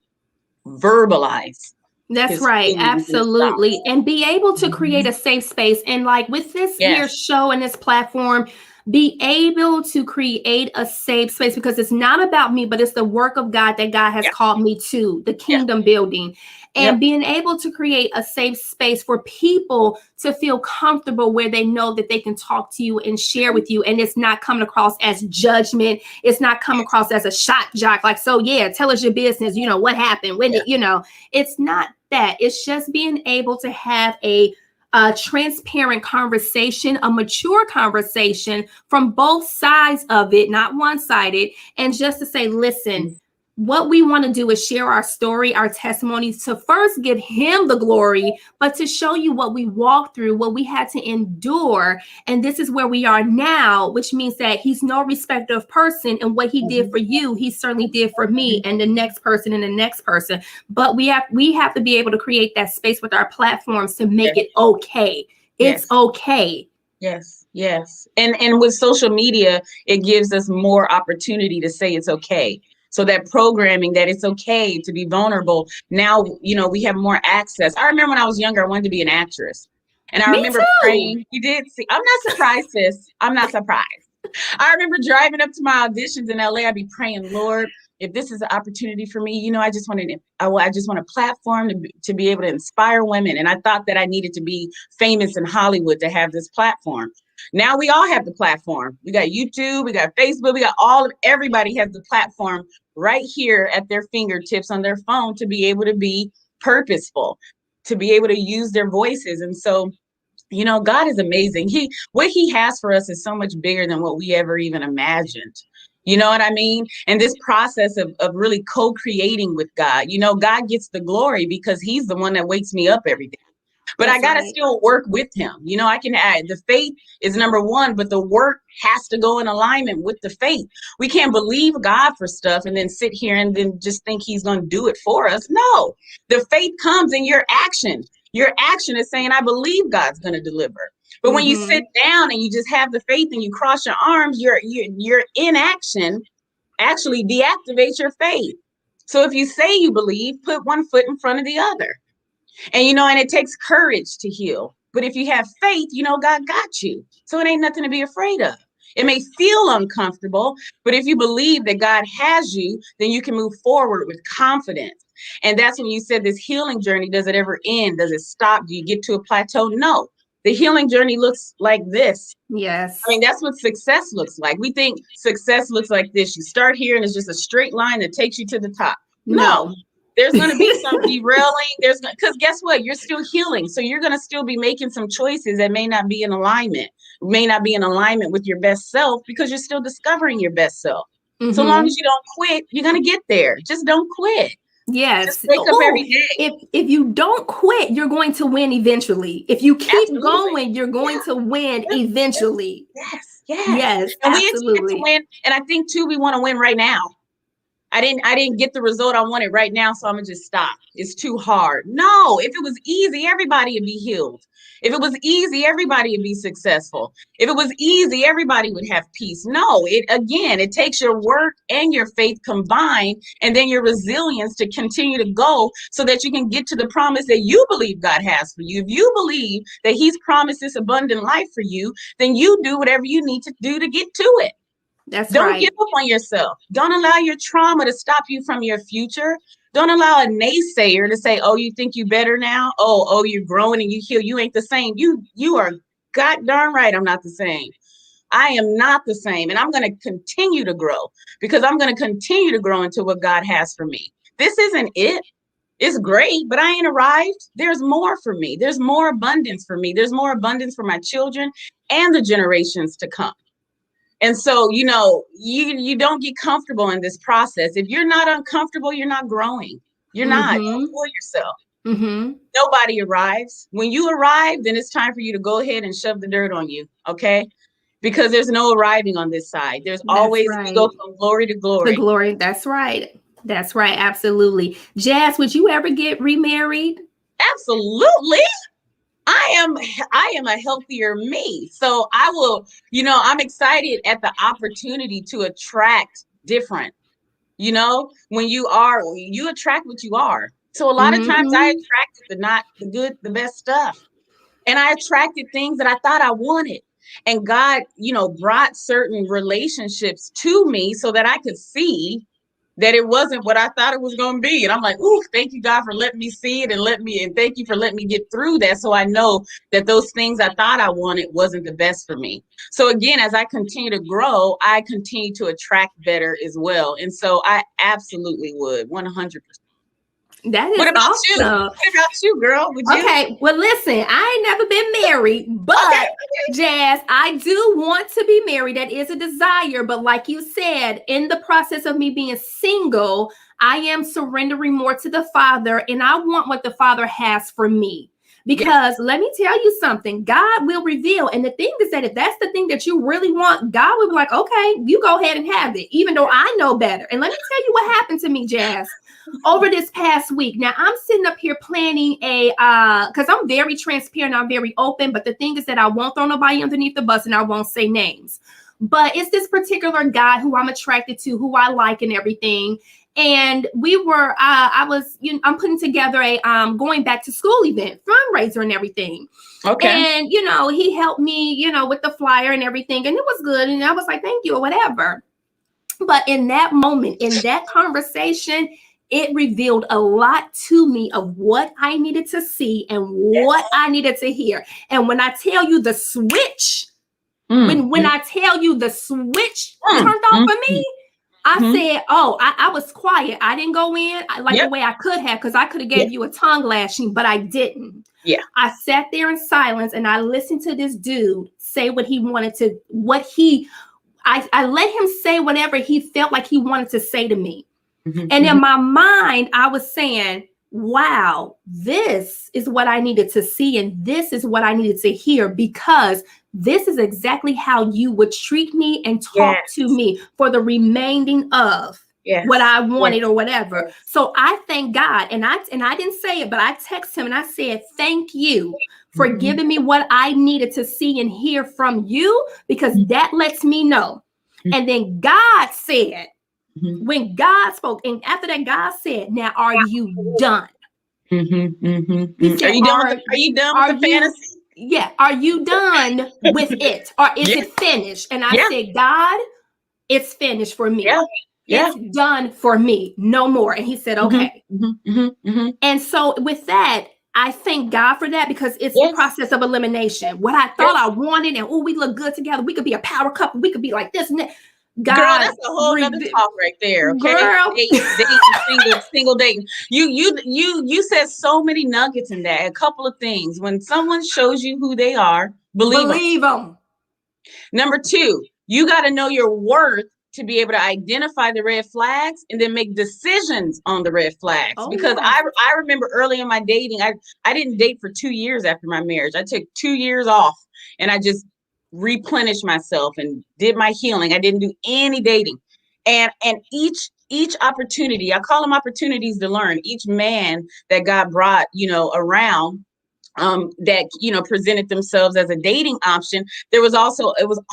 verbalize That's his right. feelings and his thoughts. Absolutely. And be able to create Mhm. a safe space. And like with this here Yes, show and this platform, be able to create a safe space because it's not about me, but it's the work of God that God has yeah, called me to, the yeah, kingdom building. yep, And being able to create a safe space for people to feel comfortable where they know that they can talk to you and share with you. And it's not coming across as judgment. It's not coming across as a shot jock. Like, so yeah, tell us your business. You know, what happened when yeah, it, it's not that. It's just being able to have a transparent conversation, a mature conversation from both sides of it, not one-sided, and just to say, listen, mhm, what we want to do is share our story, our testimony, to first give him the glory, but to show you what we walked through, what we had to endure. And this is where we are now, which means that he's no respecter of person. And what he did mhm, for you, he certainly did for me and the next person and the next person. But we have to be able to create that space with our platforms to make yes, it okay. It's yes. okay. Yes, yes. And with social media, it gives us more opportunity to say it's okay. So that programming that it's okay to be vulnerable. Now, we have more access. I remember when I was younger, I wanted to be an actress. And I Me remember too. praying. You did see, I'm not surprised, sis. I'm not surprised. I remember driving up to my auditions in LA. I'd be praying, Lord, if this is an opportunity for me, I just want a platform to be able to inspire women. And I thought that I needed to be famous in Hollywood to have this platform. Now we all have the platform. We got YouTube, we got Facebook, we got everybody has the platform right here at their fingertips on their phone to be able to be purposeful, to be able to use their voices. And so God is amazing. What he has for us is so much bigger than what we ever even imagined. You know what I mean? And this process of really co-creating with God, God gets the glory because he's the one that wakes me up every day. But I That's got to right. still work with him. I can add the faith is number one, but the work has to go in alignment with the faith. We can't believe God for stuff and then sit here and then just think he's going to do it for us. No, the faith comes in your action. Your action is saying, I believe God's going to deliver. But when you sit Mm-hmm. down and you just have the faith and you cross your arms, your inaction actually deactivates your faith. So if you say you believe, put one foot in front of the other. And it takes courage to heal. But if you have faith, God got you. So it ain't nothing to be afraid of. It may feel uncomfortable, but if you believe that God has you, then you can move forward with confidence. And that's when you said this healing journey, does it ever end? Does it stop? Do you get to a plateau? No. The healing journey looks like this. I mean, Yes. that's what success looks like. We think success looks like this. You start here and it's just a straight line that takes you to the top. No, No. there's going to be some derailing. Because guess what? You're still healing. So you're going to still be making some choices that may not be in alignment, with your best self because you're still discovering your best self. So long Mm-hmm. as you don't quit, you're going to get there. Just don't quit. Just Yes. wake up Oh, every day. if you don't quit, you're going to win eventually. If you keep Absolutely. going, you're going to win Yes, yes, eventually. yes, yes. Yes, And we expect to absolutely. win. And I think too, we want to win right now. I didn't get the result I wanted right now, so I'm gonna just stop. It's too hard. No, if it was easy, everybody would be healed. If it was easy, everybody would be successful. If it was easy, everybody would have peace. No, it takes your work and your faith combined, and then your resilience to continue to go so that you can get to the promise that you believe God has for you. If you believe that He's promised this abundant life for you, then you do whatever you need to do to get to it. That's Don't give right. up on yourself. Don't allow your trauma to stop you from your future. Don't allow a naysayer to say, "Oh, you think you better now? Oh, you're growing and you heal. You ain't the same. You are god darn right. I'm not the same. I am not the same, and I'm going to continue to grow because I'm going to continue to grow into what God has for me. This isn't it. It's great, but I ain't arrived. There's more for me. There's more abundance for me. There's more abundance for my children and the generations to come. And so, you don't get comfortable in this process. If you're not uncomfortable, you're not growing. You're not. Don't Mm-hmm. fool yourself. Mm-hmm. Nobody arrives. When you arrive, then it's time for you to go ahead and shove the dirt on you. Okay. Because there's no arriving on this side. There's That's always, we right. go from glory to The glory. glory. That's right. That's right. Absolutely. Jazz, would you ever get remarried? Absolutely. I am a healthier me. So I will, I'm excited at the opportunity to attract different. When you attract what you are. So a lot of times I Mm-hmm. attracted the not the good, the best stuff. And I attracted things that I thought I wanted. And God, brought certain relationships to me so that I could see that it wasn't what I thought it was going to be. And I'm like, ooh, thank you, God, for letting me see it and thank you for letting me get through that. So I know that those things I thought I wanted wasn't the best for me. So again, as I continue to grow, I continue to attract better as well. And so I absolutely would 100%. That What is about you? awesome. What about you, girl? Would you? Okay, well, listen, I ain't never been married, Okay. but Jazz, I do want to be married. That is a desire. But like you said, in the process of me being single, I am surrendering more to the Father, and I want what the Father has for me. Yes. Because let me tell you something, God will reveal. And the thing is that if that's the thing that you really want, God will be like, okay, you go ahead and have it, even though I know better. And let me tell you what happened to me, Jazz, over this past week. Now I'm sitting up here planning a because I'm very transparent, I'm very open, but the thing is that I won't throw nobody underneath the bus and I won't say names. But it's this particular guy who I'm attracted to, who I like and everything. And I'm putting together a going back to school event fundraiser and everything. Okay. And he helped me, with the flyer and everything, and it was good. And I was like, thank you or whatever. But in that moment, in that conversation, it revealed a lot to me of what I needed to see and what I needed to hear. And when I tell you the switch, when I tell you the switch turned on for me, I said, oh, I was quiet. I didn't go in the way I could have, because I could have gave you a tongue lashing, but I didn't. Yeah. I sat there in silence and I listened to this dude say what he wanted to, I let him say whatever he felt like he wanted to say to me. And in my mind, I was saying, wow, this is what I needed to see. And this is what I needed to hear, because this is exactly how you would treat me and talk to me for the remaining of what I wanted or whatever. So I thank God. And I didn't say it, but I texted him and I said, thank you for giving me what I needed to see and hear from you, because that lets me know. And then God said, when God spoke, and after that, God said, now are you done? He said, are you done with the fantasy? Yeah. Are you done with it? Or is it finished? And I said, God, it's finished for me. It's done for me. No more. And he said, okay. And so with that, I thank God for that, because it's the process of elimination. What I thought I wanted, and we look good together. We could be a power couple. We could be like this and that. God, girl, that's a whole other talk right there. Okay, girl, single dating. You said so many nuggets in that. A couple of things. When someone shows you who they are, believe them. Number two, you got to know your worth to be able to identify the red flags and then make decisions on the red flags. Because I remember early in my dating, I didn't date for 2 years after my marriage. I took 2 years off and I just replenished myself and did my healing. I didn't do any dating. And each opportunity, I call them opportunities to learn. Each man that God brought, around, that presented themselves as a dating option, it was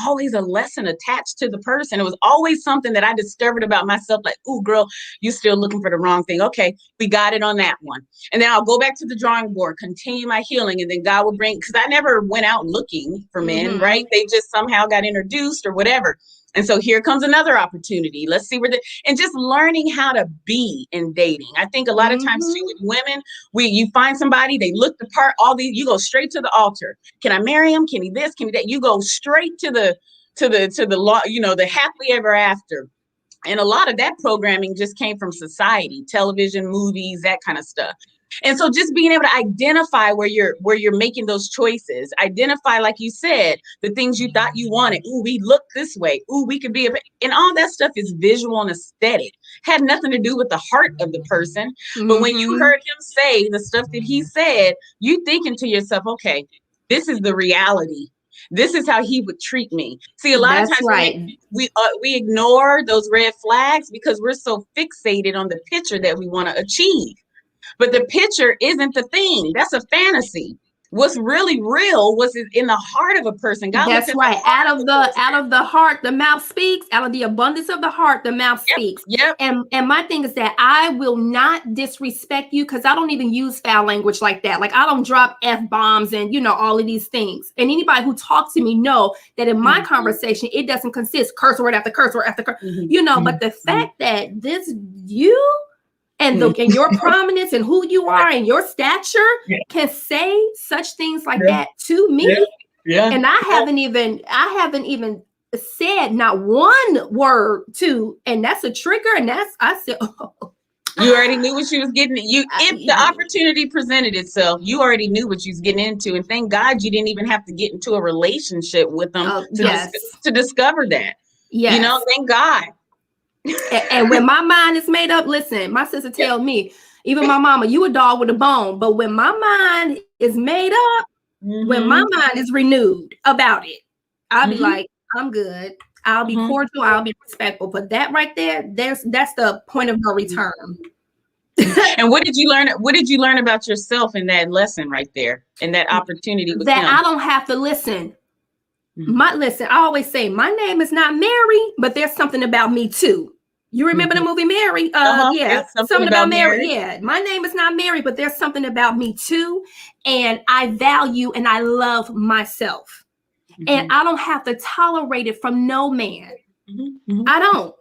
always a lesson attached to the person. It was always something that I discovered about myself, like, "Ooh, girl, you still looking for the wrong thing. Okay, we got it on that one." And then I'll go back to the drawing board, continue my healing, and then God will bring, because I never went out looking for men, right? They just somehow got introduced or whatever. And so here comes another opportunity. Let's see and just learning how to be in dating. I think a lot of times too, with women, you find somebody, they look the part, you go straight to the altar. Can I marry him? Can he this? Can he that? You go straight to the law, the happily ever after. And a lot of that programming just came from society, television, movies, that kind of stuff. And so just being able to identify where you're making those choices, identify, like you said, the things you thought you wanted. Ooh, we look this way. Ooh, we could be and all that stuff is visual and aesthetic. Had nothing to do with the heart of the person. But when you heard him say the stuff that he said, you thinking to yourself, okay, this is the reality. This is how he would treat me. See, a lot of That's times right. we ignore those red flags because we're so fixated on the picture that we want to achieve. But the picture isn't the thing. That's a fantasy. What's really real was in the heart of a person. God looks That's at the right. heart of a person. Out of the heart, the mouth speaks. Out of the abundance of the heart, the mouth Yep. speaks. Yep. And my thing is that I will not disrespect you because I don't even use foul language like that. Like I don't drop F-bombs and all of these things. And anybody who talks to me know that in my conversation, it doesn't consist curse word after curse word after curse. But the fact that this and your prominence and who you are and your stature can say such things like that to me. Yeah. And I haven't even said not one word to, and that's a trigger. And I said, oh. You already knew what you was getting. If the opportunity presented itself, you already knew what you was getting into. And thank God you didn't even have to get into a relationship with them to discover that. Yes. Thank God. And when my mind is made up, listen, my sister tell me, even my mama, you a dog with a bone. But when my mind is made up, when my mind is renewed about it, I'll be like, I'm good. I'll be cordial. I'll be respectful. But that right there, that's the point of no return. And what did you learn? What did you learn about yourself in that lesson right there? In that opportunity with that him? I don't have to listen. I always say my name is not Mary, but there's something about me too. You remember the movie Mary? Yeah, something about Mary. Yeah, my name is not Mary, but there's something about me too. And I value and I love myself. And I don't have to tolerate it from no man. I don't.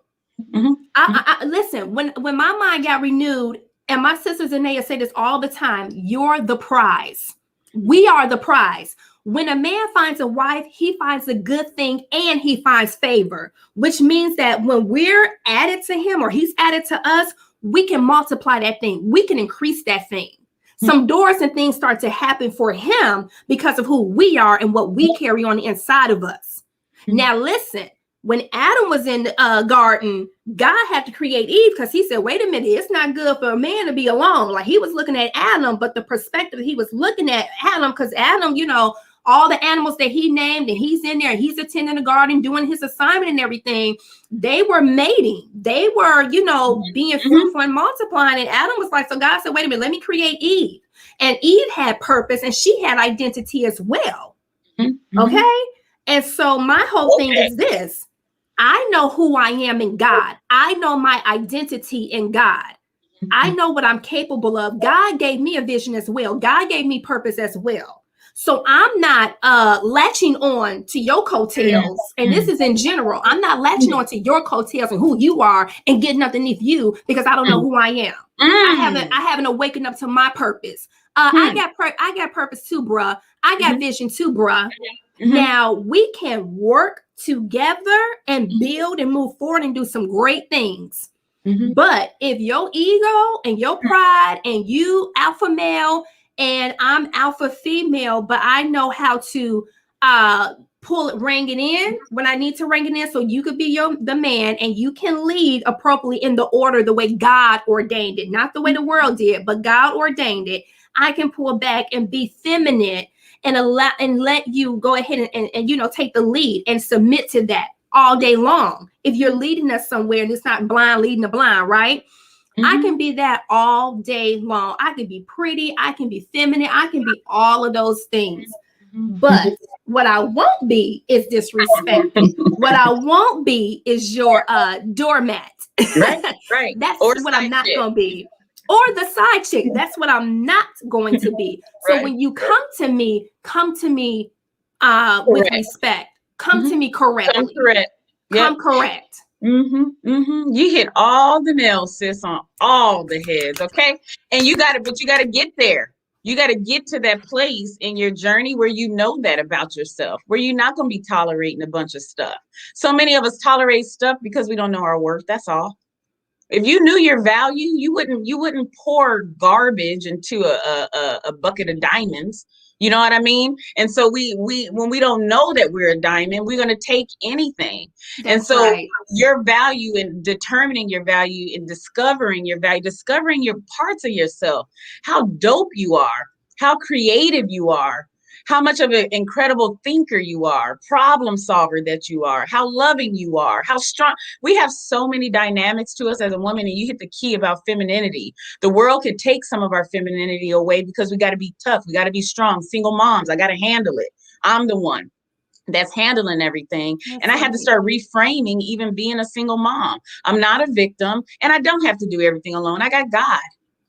I listen, when my mind got renewed, and my sisters and they say this all the time, you're the prize. We are the prize. When a man finds a wife, he finds a good thing and he finds favor, which means that when we're added to him or he's added to us, we can multiply that thing. We can increase that thing. Some doors and things start to happen for him because of who we are and what we carry on the inside of us. Now, listen, when Adam was in the garden, God had to create Eve because he said, wait a minute, it's not good for a man to be alone. Like he was looking at Adam, but the perspective he was looking at Adam, because Adam, all the animals that he named and he's in there, he's attending the garden, doing his assignment and everything. They were mating. They were, being fruitful and multiplying. And Adam was like, so God said, wait a minute, let me create Eve. And Eve had purpose and she had identity as well. Okay. And so my whole thing is this. I know who I am in God. I know my identity in God. I know what I'm capable of. God gave me a vision as well. God gave me purpose as well. So I'm not latching on to your coattails. And this is in general. I'm not latching on to your coattails and who you are and getting underneath you because I don't know who I am. I haven't awakened up to my purpose. I got purpose too, bruh. I got vision too, bruh. Now we can work together and build and move forward and do some great things. But if your ego and your pride and you alpha male and I'm alpha female, but I know how to ring it in when I need to ring it in, so you could be the man and you can lead appropriately in the order, the way God ordained it, not the way the world did, but God ordained it. I can pull back and be feminine and let you go ahead and take the lead and submit to that all day long. If you're leading us somewhere and it's not blind leading the blind, right? I can be that all day long. I can be pretty. I can be feminine. I can be all of those things. But what I won't be is disrespectful. What I won't be is your doormat. Right. That's what I'm not going to be. Or the side chick. That's what I'm not going to be. So when you come to me with respect. Come to me correctly. Come correct. You hit all the nails, sis, on all the heads. Okay. And you got to get there. You got to get to that place in your journey where you know that about yourself, where you're not going to be tolerating a bunch of stuff. So many of us tolerate stuff because we don't know our worth. That's all. If you knew your value, you wouldn't pour garbage into a bucket of diamonds. You know what I mean? And so we when we don't know that we're a diamond, we're going to take anything. And so your value and determining your value and discovering your value, discovering your parts of yourself, how dope you are, how creative you are, how much of an incredible thinker you are, problem solver that you are, how loving you are, how strong. We have so many dynamics to us as a woman, and you hit the key about femininity. The world could take some of our femininity away because we got to be tough. We got to be strong. Single moms, I got to handle it. I'm the one that's handling everything. That's and I had to start reframing even being a single mom. I'm not a victim, and I don't have to do everything alone. I got God.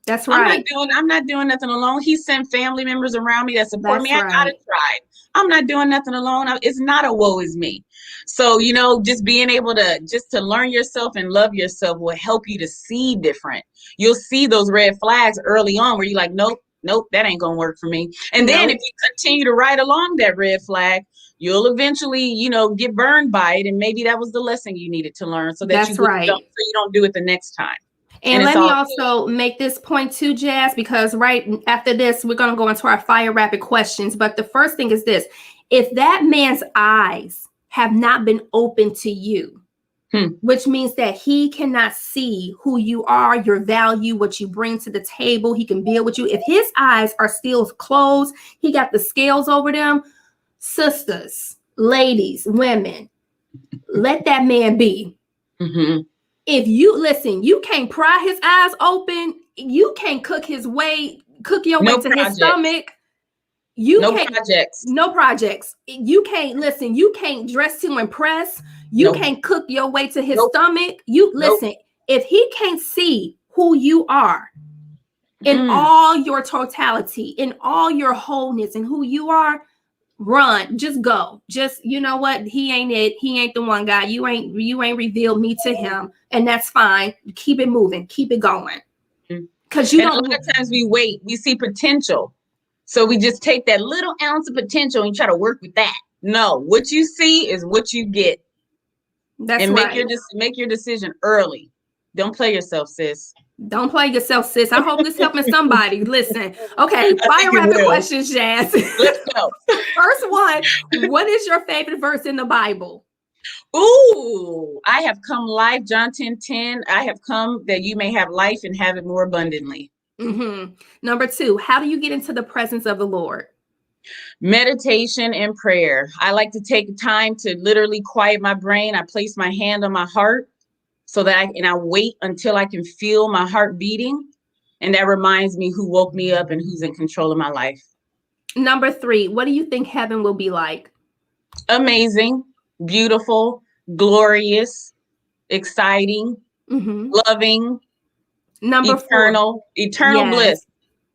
That's right. I'm not doing nothing alone. He sent family members around me that support me. I got a tribe. I'm not doing nothing alone. It's not a woe is me. So, you know, just being able to learn yourself and love yourself will help you to see different. You'll see those red flags early on where you're like, nope, that ain't gonna work for me. And then if you continue to ride along that red flag, you'll eventually, you know, get burned by it. And maybe that was the lesson you needed to learn so that you don't do it the next time. And let me also make this point too, Jazz, because right after this, we're going to go into our fire rapid questions. But the first thing is this: if that man's eyes have not been open to you, which means that he cannot see who you are, your value, what you bring to the table, he can build with you. If his eyes are still closed, he got the scales over them. Sisters, ladies, women, let that man be. Mm-hmm. If you listen, you can't pry his eyes open. You can't cook your way to his stomach. No projects. You can't listen. You can't dress to impress. You can't cook your way to his stomach. You listen. If he can't see who you are in all your totality, in all your wholeness, and who you are, run. Just go. Just, you know what? He ain't it. He ain't the one, guy. You ain't revealed me to him, and that's fine. Keep it moving. Keep it going. Because a lot of times we wait. We see potential, so we just take that little ounce of potential and try to work with that. No, what you see is what you get. That's right. Make your decision early. Don't play yourself, sis. Don't play yourself, sis. I hope this helping somebody. Listen. Okay, fire rapid questions, Jazz. Let's go. First one, what is your favorite verse in the Bible? Ooh, I have come life, John 10:10. I have come that you may have life and have it more abundantly. Mm-hmm. Number 2, how do you get into the presence of the Lord? Meditation and prayer. I like to take time to literally quiet my brain. I place my hand on my heart so that I wait until I can feel my heart beating. And that reminds me who woke me up and who's in control of my life. Number 3, what do you think heaven will be like? Amazing, beautiful, glorious, exciting, loving, Number eternal 4. Eternal bliss.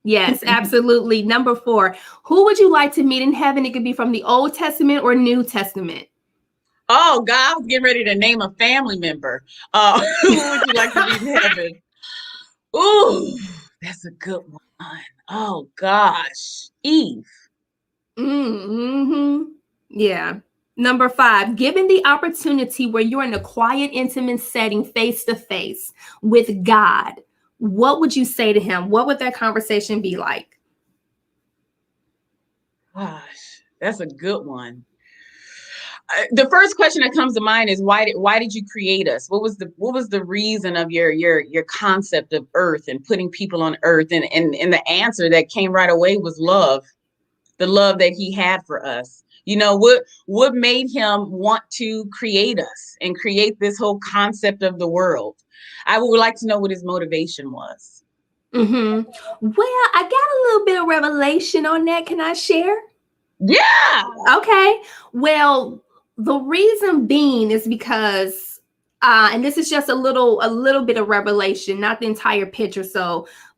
Yes, absolutely. Number 4, who would you like to meet in heaven? It could be from the Old Testament or New Testament. Oh, God, I was getting ready to name a family member. Who would you like to meet in heaven? Ooh, that's a good one. Oh, gosh. Eve. Yeah. Number 5, given the opportunity where you're in a quiet, intimate setting, face to face with God, what would you say to him? What would that conversation be like? Gosh, that's a good one. The first question that comes to mind is why did you create us? What was the reason of your concept of earth and putting people on earth? And the answer that came right away was love, the love that he had for us. You know, what made him want to create us and create this whole concept of the world? I would like to know what his motivation was. Well, I got a little bit of revelation on that. Can I share? Yeah. Okay. Well, the reason being is because, and this is just a little bit of revelation, not the entire picture.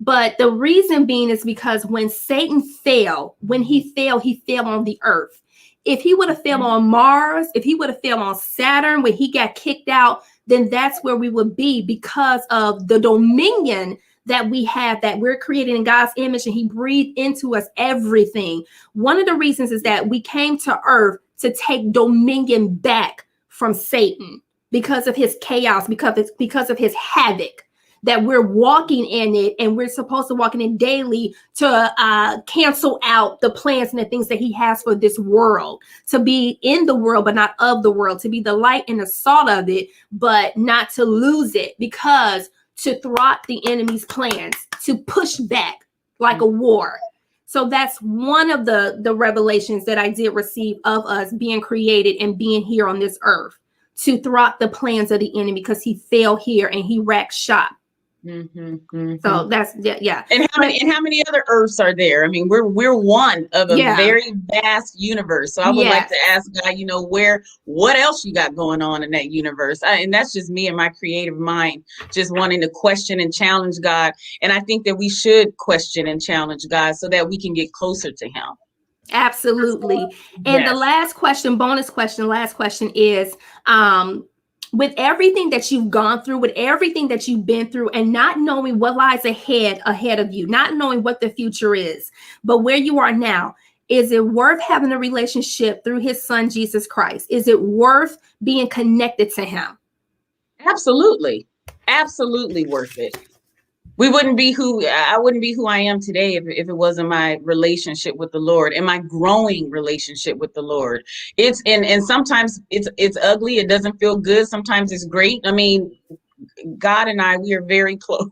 But the reason being is because when Satan fell, he fell on the earth. If he would have fell on Mars, if he would have fell on Saturn, when he got kicked out, then that's where we would be because of the dominion that we have, that we're created in God's image, and he breathed into us everything. One of the reasons is that we came to earth to take dominion back from Satan because of his chaos, because of his havoc, that we're walking in it, and we're supposed to walk in it daily to cancel out the plans and the things that he has for this world, to be in the world, but not of the world, to be the light and the salt of it, but not to lose it, because to thwart the enemy's plans, to push back like a war. So that's one of the revelations that I did receive of us being created and being here on this earth to thwart the plans of the enemy, because he fell here and he wrecked shop. So that's yeah. And how many other Earths are there? I mean, we're one of a very vast universe. So I would like to ask God, what else you got going on in that universe? And that's just me and my creative mind, just wanting to question and challenge God. And I think that we should question and challenge God so that we can get closer to him. Absolutely. And the last question, last question is, with everything that you've gone through, with everything that you've been through, and not knowing what lies ahead of you, not knowing what the future is, but where you are now, is it worth having a relationship through his son, Jesus Christ? Is it worth being connected to him? Absolutely. Absolutely worth it. I wouldn't be who I am today if it wasn't my relationship with the Lord and my growing relationship with the Lord. It's and sometimes it's ugly. It doesn't feel good. Sometimes it's great. I mean, God and I, we are very close.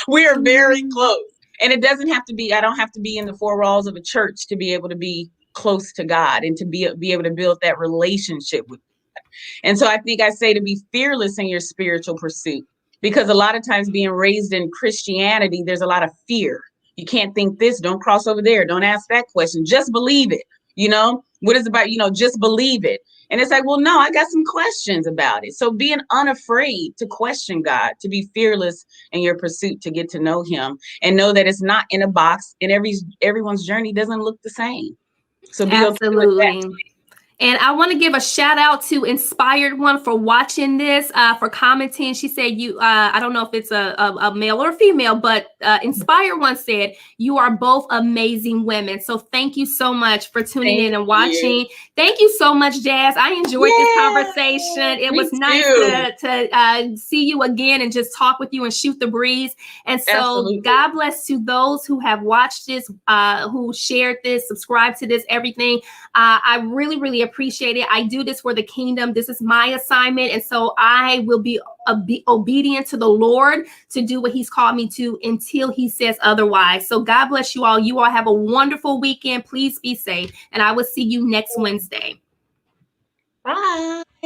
We are very close. And it doesn't have to be, I don't have to be in the four walls of a church to be able to be close to God and to be able to build that relationship with God. And so I think I say to be fearless in your spiritual pursuit. Because a lot of times being raised in Christianity, there's a lot of fear. You can't think this, don't cross over there, don't ask that question, just believe it. What is it about, just believe it. And it's like, well, no, I got some questions about it. So being unafraid to question God, to be fearless in your pursuit to get to know him, and know that it's not in a box, and everyone's journey doesn't look the same. So be okay with that. And I want to give a shout out to Inspired One for watching this, for commenting. She said, I don't know if it's a male or a female, but Inspired One said, you are both amazing women. So thank you so much for tuning in and watching. Thank you so much, Jazz. I enjoyed this conversation. It was nice to see you again and just talk with you and shoot the breeze. And so God bless to those who have watched this, who shared this, subscribed to this, everything. I really, really appreciate it. I do this for the kingdom. This is my assignment. And so I will be obedient to the Lord to do what he's called me to until he says otherwise. So God bless you all. You all have a wonderful weekend. Please be safe. And I will see you next Wednesday. Bye.